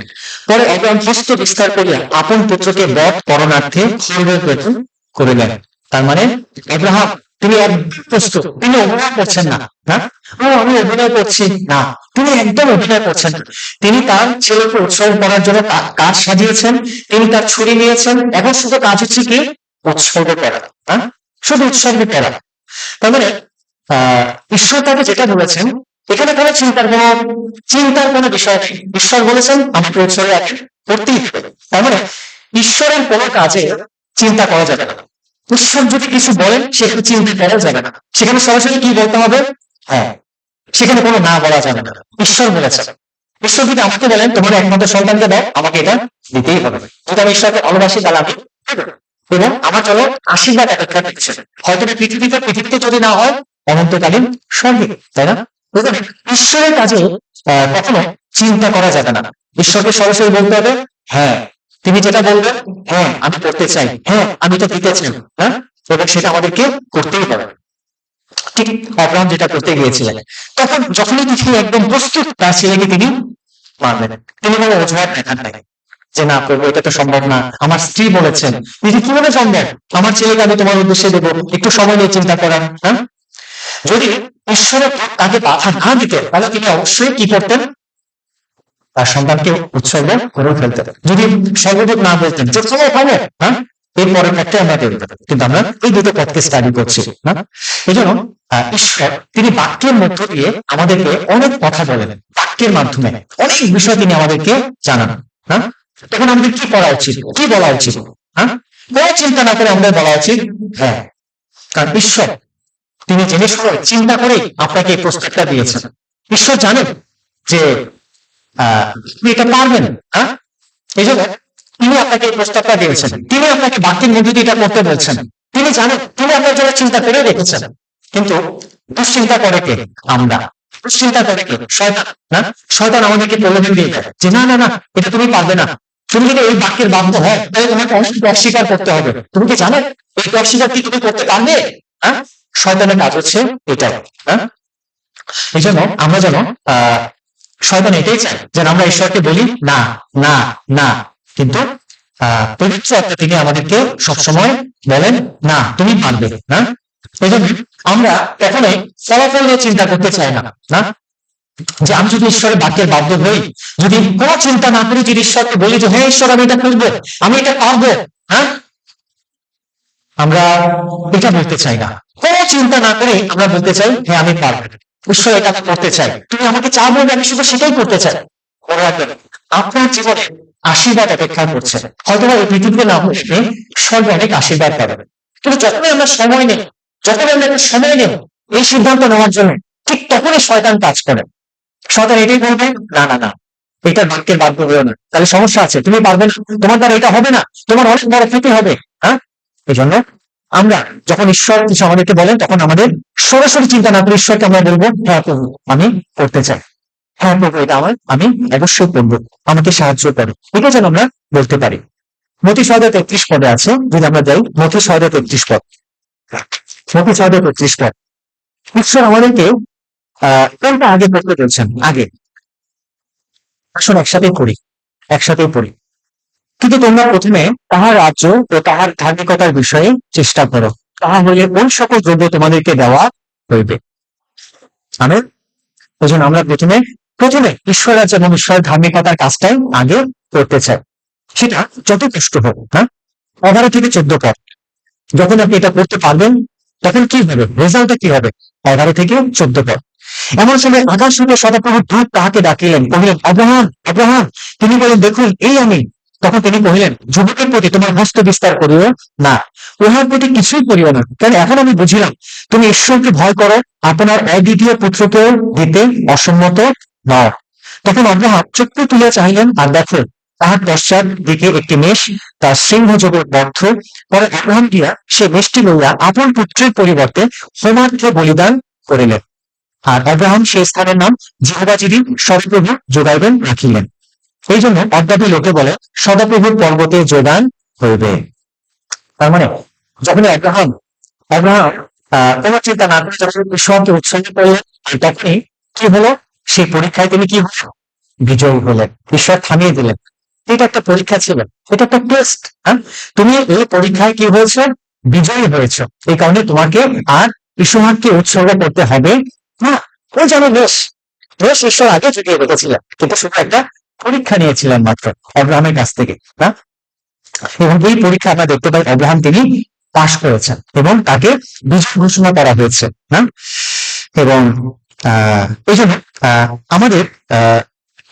পরে আব্রাহাম হস্ত বিস্তার করিয়া আপন পুত্রকে বধ করণার্থে খড়্গের বেতন করিলেন। তার মানে আব্রাহাম তিনি একদম প্রস্তুত, তিনি অভিনয় করছেন না। হ্যাঁ, আমি অভিনয় করছি না, তিনি একদম অভিনয় করছেন। তিনি তার ছেলেকে উৎসর্গ করার জন্য কাজ সাজিয়েছেন, তিনি তার ছুরি নিয়েছেন, এখন শুধু কাজ হচ্ছে কি উৎসর্গ করা। হ্যাঁ, শুধু উৎসর্গ করা। তার মানে ঈশ্বর তাকে যেটা বলেছেন, এখানে কোনো চিন্তার কোনো বিষয় নেই। ঈশ্বর বলেছেন আমাকে উৎসর্গ করতেই হবে। তার মানে ঈশ্বরের কোনো কাজে চিন্তা করা যাবে না। ঈশ্বর যদি কিছু বলেন সেখানে চিন্তা করা যাবে না, সেখানে সরাসরি কি বলতে হবে? হ্যাঁ, সেখানে কোনো না বলা যাবে না। ঈশ্বর বলেছেন, ঈশ্বর যদি আমাকে বলেন তোমার একমাত্র সন্তানকে দাও, আমাকে এটা দিতেই হবে। যদি আমি ঈশ্বরকে ভালোবাসি তাহলে আমি এবং আমার চলো আশীর্বাদ অপেক্ষা করছে, হয়তো পৃথিবীতে যদি না হয় অনন্তকালীন স্বর্গে, তাই না? ঈশ্বরের কাজে কখনো চিন্তা করা যাবে না। ঈশ্বরকে সরাসরি বলতে হবে হ্যাঁ, তিনি যেটা বলবেন হ্যাঁ আমি করতে চাই, হ্যাঁ আমি এটা দিতে চাই, হ্যাঁ, এবং সেটা আমাদেরকে করতেই হবে। ঠিক অব্রাহাম যেটা করতে গিয়েছিলেন। তখন যখনই তিনি একদম প্রস্তুত তার ছেলেকে তিনি মারলেন, তিনি কোনো অজুহাত দেখান নাই যে না প্রভু এটা তো সম্ভব না, আমার স্ত্রী বলেছেন। এটা কিভাবে সম্ভব, আমার ছেলেকে আমি তোমার উদ্দেশ্যে দেবো, একটু সময় নিয়ে চিন্তা করার। হ্যাঁ, যদি ঈশ্বরের তাকে বাধা না দিতেন তাহলে তিনি অবশ্যই কি করতেন, তার সন্তানকে উৎসর্গ করে ফেলতেন। যদি সর্বদূত না বলতেন যে চলো হবে, হ্যাঁ, এরপরে একটা আমরা দেখতে, কিন্তু আমরা এই দুটো পথকে স্টাডি করছি না। এই জন্য ঈশ্বর তিনি বাক্যের মধ্য দিয়ে আমাদেরকে অনেক কথা বলেন, বাক্যের মাধ্যমে অনেক বিষয় তিনি আমাদেরকে জানান। হ্যাঁ, তখন আমাদের কি করা উচিত, কি বলা উচিত? হ্যাঁ, কোনো চিন্তা না করে আমাদের বলা উচিত হ্যাঁ, কারণ ঈশ্বর তিনি জেনে শুনে চিন্তা করে আপনাকে এই প্রস্তাবটা দিয়েছেন। ঈশ্বর জানেন যে আপনি এটা পারবেন। হ্যাঁ, এই জন্য তিনি আপনাকে এই প্রস্তাবটা দিয়েছেন, তিনি আপনাকে বাক্যের মধ্যে দিয়ে এটা করতে বলছেন। তিনি জানেন, তিনি আপনার জন্য চিন্তা করে রেখেছেন। কিন্তু দুশ্চিন্তা করে কে? আমরা। দুশ্চিন্তা করে কে? শয়তান। না, শয়তান আমাদেরকে প্রলোভন দিয়ে দেয় যে না না না, এটা তুমি পারবে না। তুমি যদি এই বাক্যের বাধ্য হয় তাহলে তোমাকে অনেক অস্বীকার করতে হবে। তুমি কি জানো এই অস্বীকার কি তুমি করতে পারবে? হ্যাঁ, শয়তানের কাজ হচ্ছে এটাই। হ্যাঁ, এই জন্য আমরা যেন শয়তান এটাই চায় যেন আমরা ঈশ্বরকে বলি না না না, কিন্তু পবিত্র আত্মা তিনি আমাদেরকে সবসময় বলেন না তুমি পারবে না। এই জন্য আমরা কখনোই ফলাফল নিয়ে চিন্তা করতে চাই না। না, যে আমি যদি ঈশ্বরের বাক্যের বাধ্য হই, যদি কোনো চিন্তা না করি, যদি ঈশ্বরকে বলি যে হ্যাঁ ঈশ্বর আমি এটা করবো, আমি এটা পারবো, হ্যাঁ, আমরা এটা বলতে চাই না। কোনো চিন্তা না করে আমরা বলতে চাই হ্যাঁ আমি পারবো, ঈশ্বর এটা আমি করতে চাই, তুমি আমাকে চা বলবে আমি শুধু সেটাই করতে চাই। মনে রাখবেন আপনার জীবনে আশীর্বাদ অপেক্ষা করছে, হয়তো এই পৃথিবীতে না হলে ঈশ্বর অনেক আশীর্বাদ পাবেন। কিন্তু যখনই আমরা সময় নেই, যখনই আমরা একটা সময় নেই এই সিদ্ধান্ত নেওয়ার জন্য, ঠিক তখনই শয়তান কাজ করে। শয়তান এটাই বলবে না না না, এটা বাক্যের বাধ্য হয়েও না, তাহলে সমস্যা আছে, তুমি পারবে না, তোমার দ্বারা এটা হবে না, তোমার অনেক বড় ক্ষতি হবে। হ্যাঁ, এই জন্য আমরা যখন ঈশ্বর কিছু আমাদেরকে বলেন তখন আমাদের সরাসরি চিন্তা না করে ঈশ্বরকে আমরা বলবো হ্যাঁ প্রভু আমি করতে চাই, হ্যাঁ প্রভু এটা আমার আমি অবশ্যই করবো, আমাকে সাহায্য করো, এটা যেন আমরা বলতে পারি। মতি 6:33 পদে আছে, যদি আমরা যাই মতি 6:33 পদ, মতি 6:33 পদ, ঈশ্বর আমাদেরকে কোনটা আগে করতে বলছেন? আগে আসুন একসাথেই করি, একসাথেই পড়ি। কিন্তু তোমরা প্রথমে তাহার রাজ্য ও তাহার ধার্মিকতার বিষয়ে চেষ্টা করো, তাহা হইলে ওই সকল দ্রব্য তোমাদেরকে দেওয়া হইবে। আমেন। ওই জন্য আমরা প্রথমে প্রথমে ঈশ্বর রাজ্য এবং ঈশ্বরের ধার্মিকতার কাজটাই আগে করতে চাই, সেটা যত কষ্ট হোক। হ্যাঁ, 11 থেকে 14 পদ, যখন আপনি এটা করতে পারবেন তখন কি হবে, রেজাল্টটা কি হবে? 11 থেকে 14 পদ, এমন সময় আকাশ হইতে সদাপ্রভুর দূত তাহাকে ডাকিলেন, কহিলেন আব্রাহাম আব্রাহাম। তিনি বলেন দেখুন এই আমি। তখন তিনি কহিলেন যুবকের প্রতি তোমার হস্ত বিস্তার করিও না, উহার প্রতি কিছুই করিও না, কারণ এখন আমি বুঝিলাম তুমি ঈশ্বরকে ভয় করো, আপনার অদ্বিতীয় পুত্রকেও দিতে অসম্মত নও। তখন আব্রাহাম চক্ষু তুলিয়া চাহিলেন, আর দেখো তাহার পশ্চাৎ দিকে একটি মেষ তার সিংহযোগের বদ্ধ। পরে আব্রাহাম গিয়া সে মেষটি লইয়া আপন পুত্রের পরিবর্তে হোমার্থে বলিদান করিলেন। আর আব্রাহাম সেই স্থানের নাম জিহোবা জিরি সদাপ্রভু যোগাইবেন রাখিলেন। এই জন্য অদ্যাপি লোকে বলে সদাপ্রভুর পর্বতে যোগান হইবে। তার মানে যখন আব্রাহাম কোন চিন্তা না করে যখন ঈশ্বরকে উৎসর্গ করলেন, তখনই কি হলো, সেই পরীক্ষায় তিনি কি হল, বিজয়ী হলেন, ঈশ্বর থামিয়ে দিলেন। এটা একটা পরীক্ষা ছিল, এটা একটা টেস্ট। হ্যাঁ, তুমি এই পরীক্ষায় কি হয়েছে, বিজয়ী হয়েছ, এই কারণে তোমাকে আর ঈশ্বরকে উৎসর্গ করতে হবে না। ওই যেন বেশ ঈশ্বর আগে জুটিয়ে রেখেছিলেন, কিন্তু শুধু একটা পরীক্ষা নিয়েছিলেন মাত্র আব্রাহামের কাছ থেকে। হ্যাঁ, এবং এই পরীক্ষা আমরা দেখতে পাই আব্রাহাম তিনি পাশ করেছেন এবং তাকে বিজয় ঘোষণা করা হয়েছে। হ্যাঁ, এবং এই জন্য আমাদের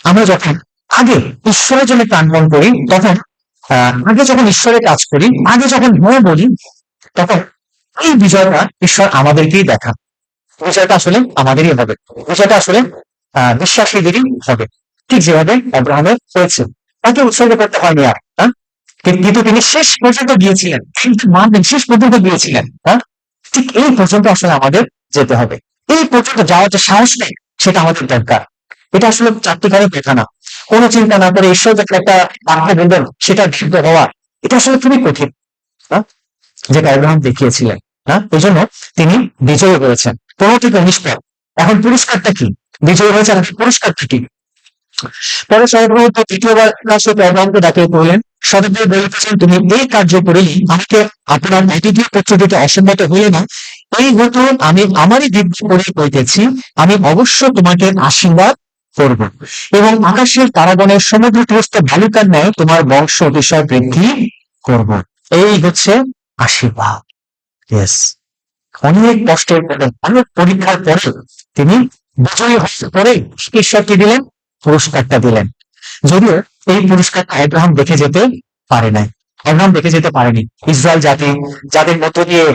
আমরা যখন আগে ঈশ্বরের জন্য প্রাণপণ করি, তখন আগে যখন ঈশ্বরের কাজ করি, আগে যখন হ্যাঁ বলি, তখন এই বিজয়টা ঈশ্বর আমাদেরকেই দেখান। বিষয়টা আসলে আমাদেরই হবে, বিষয়টা আসলে বিশ্বাসীদেরই হবে, ঠিক যেভাবে আব্রাহামের হয়েছে, তাকে উৎসর্গ করতে হয়নি আর। হ্যাঁ, কিন্তু তিনি শেষ পর্যন্ত গিয়েছিলেন, কিন্তু মানবেন শেষ পর্যন্ত গিয়েছিলেন। হ্যাঁ, ঠিক এই পর্যন্ত আসলে আমাদের যেতে হবে, এই পর্যন্ত যাওয়ার যে সাহস নেই সেটা আমাদের দরকার। এটা আসলে চারটিখানি কথা না, কোনো চিন্তা না করে ঈশ্বর যখন একটা বাক্য বলবেন সেটা সিদ্ধ হওয়া, এটা আসলে খুবই কঠিন। হ্যাঁ, যেটা আব্রাহাম দেখিয়েছিলেন। হ্যাঁ, এই জন্য তিনি বিজয়ী হয়েছেন 15 থেকে 19 পদ। এখন পুরস্কারটা কি? বিজয়ী হয়েছেন, পুরস্কারটা কি? পরে সর্বপ্রথম তৃতীয়বার অব্রাহামকে ডাকিয়ে বললেন, সদব্যয় বলিতেছেন, তুমি এই কার্য করিলে আমাকে আপনার অতিথিয় পুত্র দিতে অসম্মত হইলে না। এই হতো আমি আমারই দিব্য করে কইতেছি, আমি অবশ্য তোমাকে আশীর্বাদ করব এবং আকাশের তারাগণের সমুদ্র তীরস্থ বালুকার ন্যায় তোমার বংশ অতিশয় বৃদ্ধি করব। এই হচ্ছে আশীর্বাদ। ইয়েস, অনেক কষ্টের পরে, অনেক পরীক্ষার পরে তিনি বিজয়ী হওয়ার পরে ঈশ্বরকে দিলেন, পুরস্কারটা দিলেন। যদিও এই পুরস্কারটা আব্রাহাম দেখে যেতে পারে নাই, আব্রাহাম দেখে যেতে পারেনি। ইসরায়েল জাতি, যাদের মধ্য দিয়ে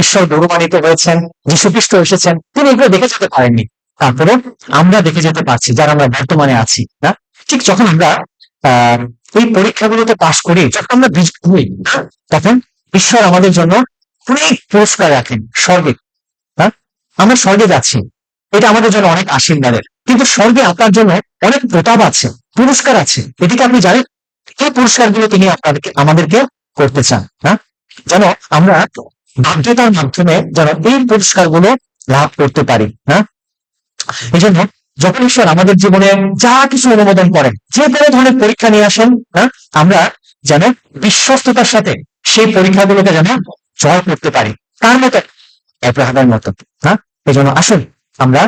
ঈশ্বর গৌরবান্বিত হয়েছেন, যীশুখ্রিস্ট এসেছেন, তিনি এগুলো দেখে যেতে পারেননি। তারপরে আমরা দেখে যেতে পারছি, যারা আমরা বর্তমানে আছি না। ঠিক যখন আমরা এই পরীক্ষাগুলোতে পাশ করি, যখন আমরা বিজয়ী হই, তখন ঈশ্বর আমাদের জন্য অনেক পুরস্কার রাখেন স্বর্গে। হ্যাঁ, আমরা স্বর্গে যাচ্ছি, এটা আমাদের জন্য অনেক আশীর্বাদের। কিন্তু স্বর্গে আপনার জন্য অনেক প্রতাপ আছে, পুরস্কার আছে। এটিকে আপনি জানেন? এই পুরস্কারগুলো তিনি আপনাদেরকে আমাদেরকে করতে চান, হ্যাঁ, যেন আমরা বাধ্যতার মাধ্যমে যেন এই পুরস্কারগুলো লাভ করতে পারি। হ্যাঁ, এই জন্য যখন ঈশ্বর আমাদের জীবনে যা কিছু অনুমোদন করেন, যে কোনো ধরনের পরীক্ষা নিয়ে আসেন, হ্যাঁ, আমরা যেন বিশ্বস্ততার সাথে সেই পরীক্ষাগুলোকে যেন জয় করতে পারি, তার মতো, আব্রাহামের মতো। হ্যাঁ, এই জন্য আসুন আমরা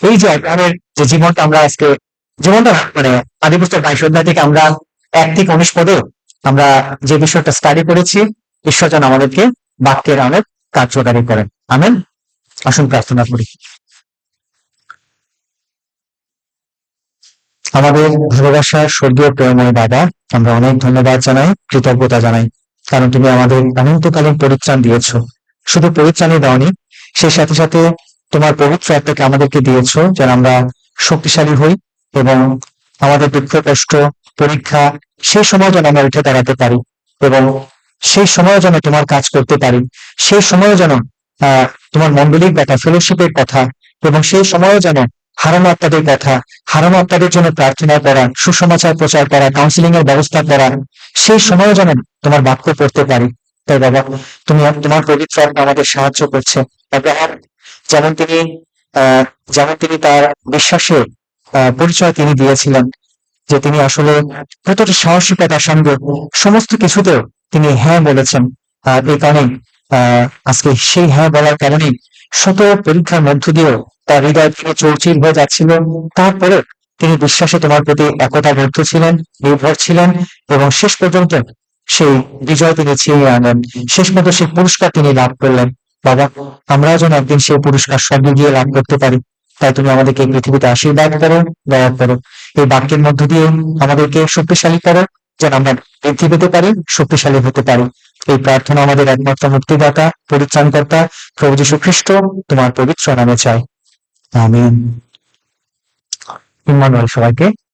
এই যে আব্রাহামের যে জীবনটা আমরা আজকে, জীবনটা মানে আদিপুস্তক 22 অধ্যায় থেকে আমরা 1 থেকে 19 পদে আমরা যে বিষয়টা স্টাডি করেছি, ঈশ্বর যেন আমাদেরকে বাক্যের অনেক কার্যকারী করেন। আমেন। আসুন প্রার্থনা করি। আমাদের ভালোবাসার স্বর্গীয় প্রেমময় বাবা, আমরা অনেক ধন্যবাদ জানাই, কৃতজ্ঞতা জানাই, কারণ তুমি আমাদের অনন্তকালীন পরিত্রাণ দিয়েছ। শুধু পরিত্রাণই দাওনি, সেই সাথে সাথে তোমার পবিত্র আত্মাকে আমাদেরকে দিয়েছ, যেন আমরা শক্তিশালী হই এবং আমাদের দুঃখ, কষ্ট, পরীক্ষা, সেই সময় যেন আমরা উঠে দাঁড়াতে পারি এবং সেই সময় যেন তোমার কাজ করতে পারি, সেই সময় যেন তোমার মণ্ডলীর কথা, ফেলোশিপের কথা, এবং সেই সময় যেন হারানো আত্মাদের কথা, হারানো আত্মাদের জন্য প্রার্থনা করা, সুসমাচার প্রচার করা, কাউন্সিলিং এর ব্যবস্থা করা, সেই সময় যেন তোমার বাক্য পড়তে পারি। তাই বাবা, তুমি তোমার পবিত্র আত্মা আমাদের সাহায্য করছে। আব্রাহাম যেমন তিনি তার বিশ্বাসের পরিচয় তিনি দিয়েছিলেন, যে তিনি আসলে কতটা সাহসিকতার সঙ্গে সমস্ত কিছুতেও তিনি হ্যাঁ বলেছেন। এই কারণে আজকে সেই হ্যাঁ বলার কারণে শত পরীক্ষার মধ্য দিয়েও তার হৃদয় থেকে চৌচির হয়ে যাচ্ছিল, তারপরে তিনি বিশ্বাসে তোমার প্রতি একতাবদ্ধ ছিলেন, নির্ভর ছিলেন এবং শেষ পর্যন্ত সেই বিজয় তিনি ছিনিয়ে আনেন, শেষ পর্যন্ত সেই পুরস্কার তিনি লাভ করলেন। বাবা, আমরাও যেন একদিন সেই পুরস্কার স্বর্গে গিয়ে লাভ করতে পারি। তাই তুমি আমাদেরকে এই পৃথিবীতে আশীর্বাদ করো, দয়া করো। এই বাক্যের মধ্য দিয়ে আমাদেরকে শক্তিশালী করো, যেন আমরা বৃদ্ধি পেতে পারি, শক্তিশালী হতে পারি। এই প্রার্থনা আমাদের একমাত্র মুক্তিদাতা, পরিত্রাণকর্তা প্রভু যীশু খ্রিস্ট তোমার পবিত্র নামে চাই। আমিন। ইম্মানুয়েল সবাইকে।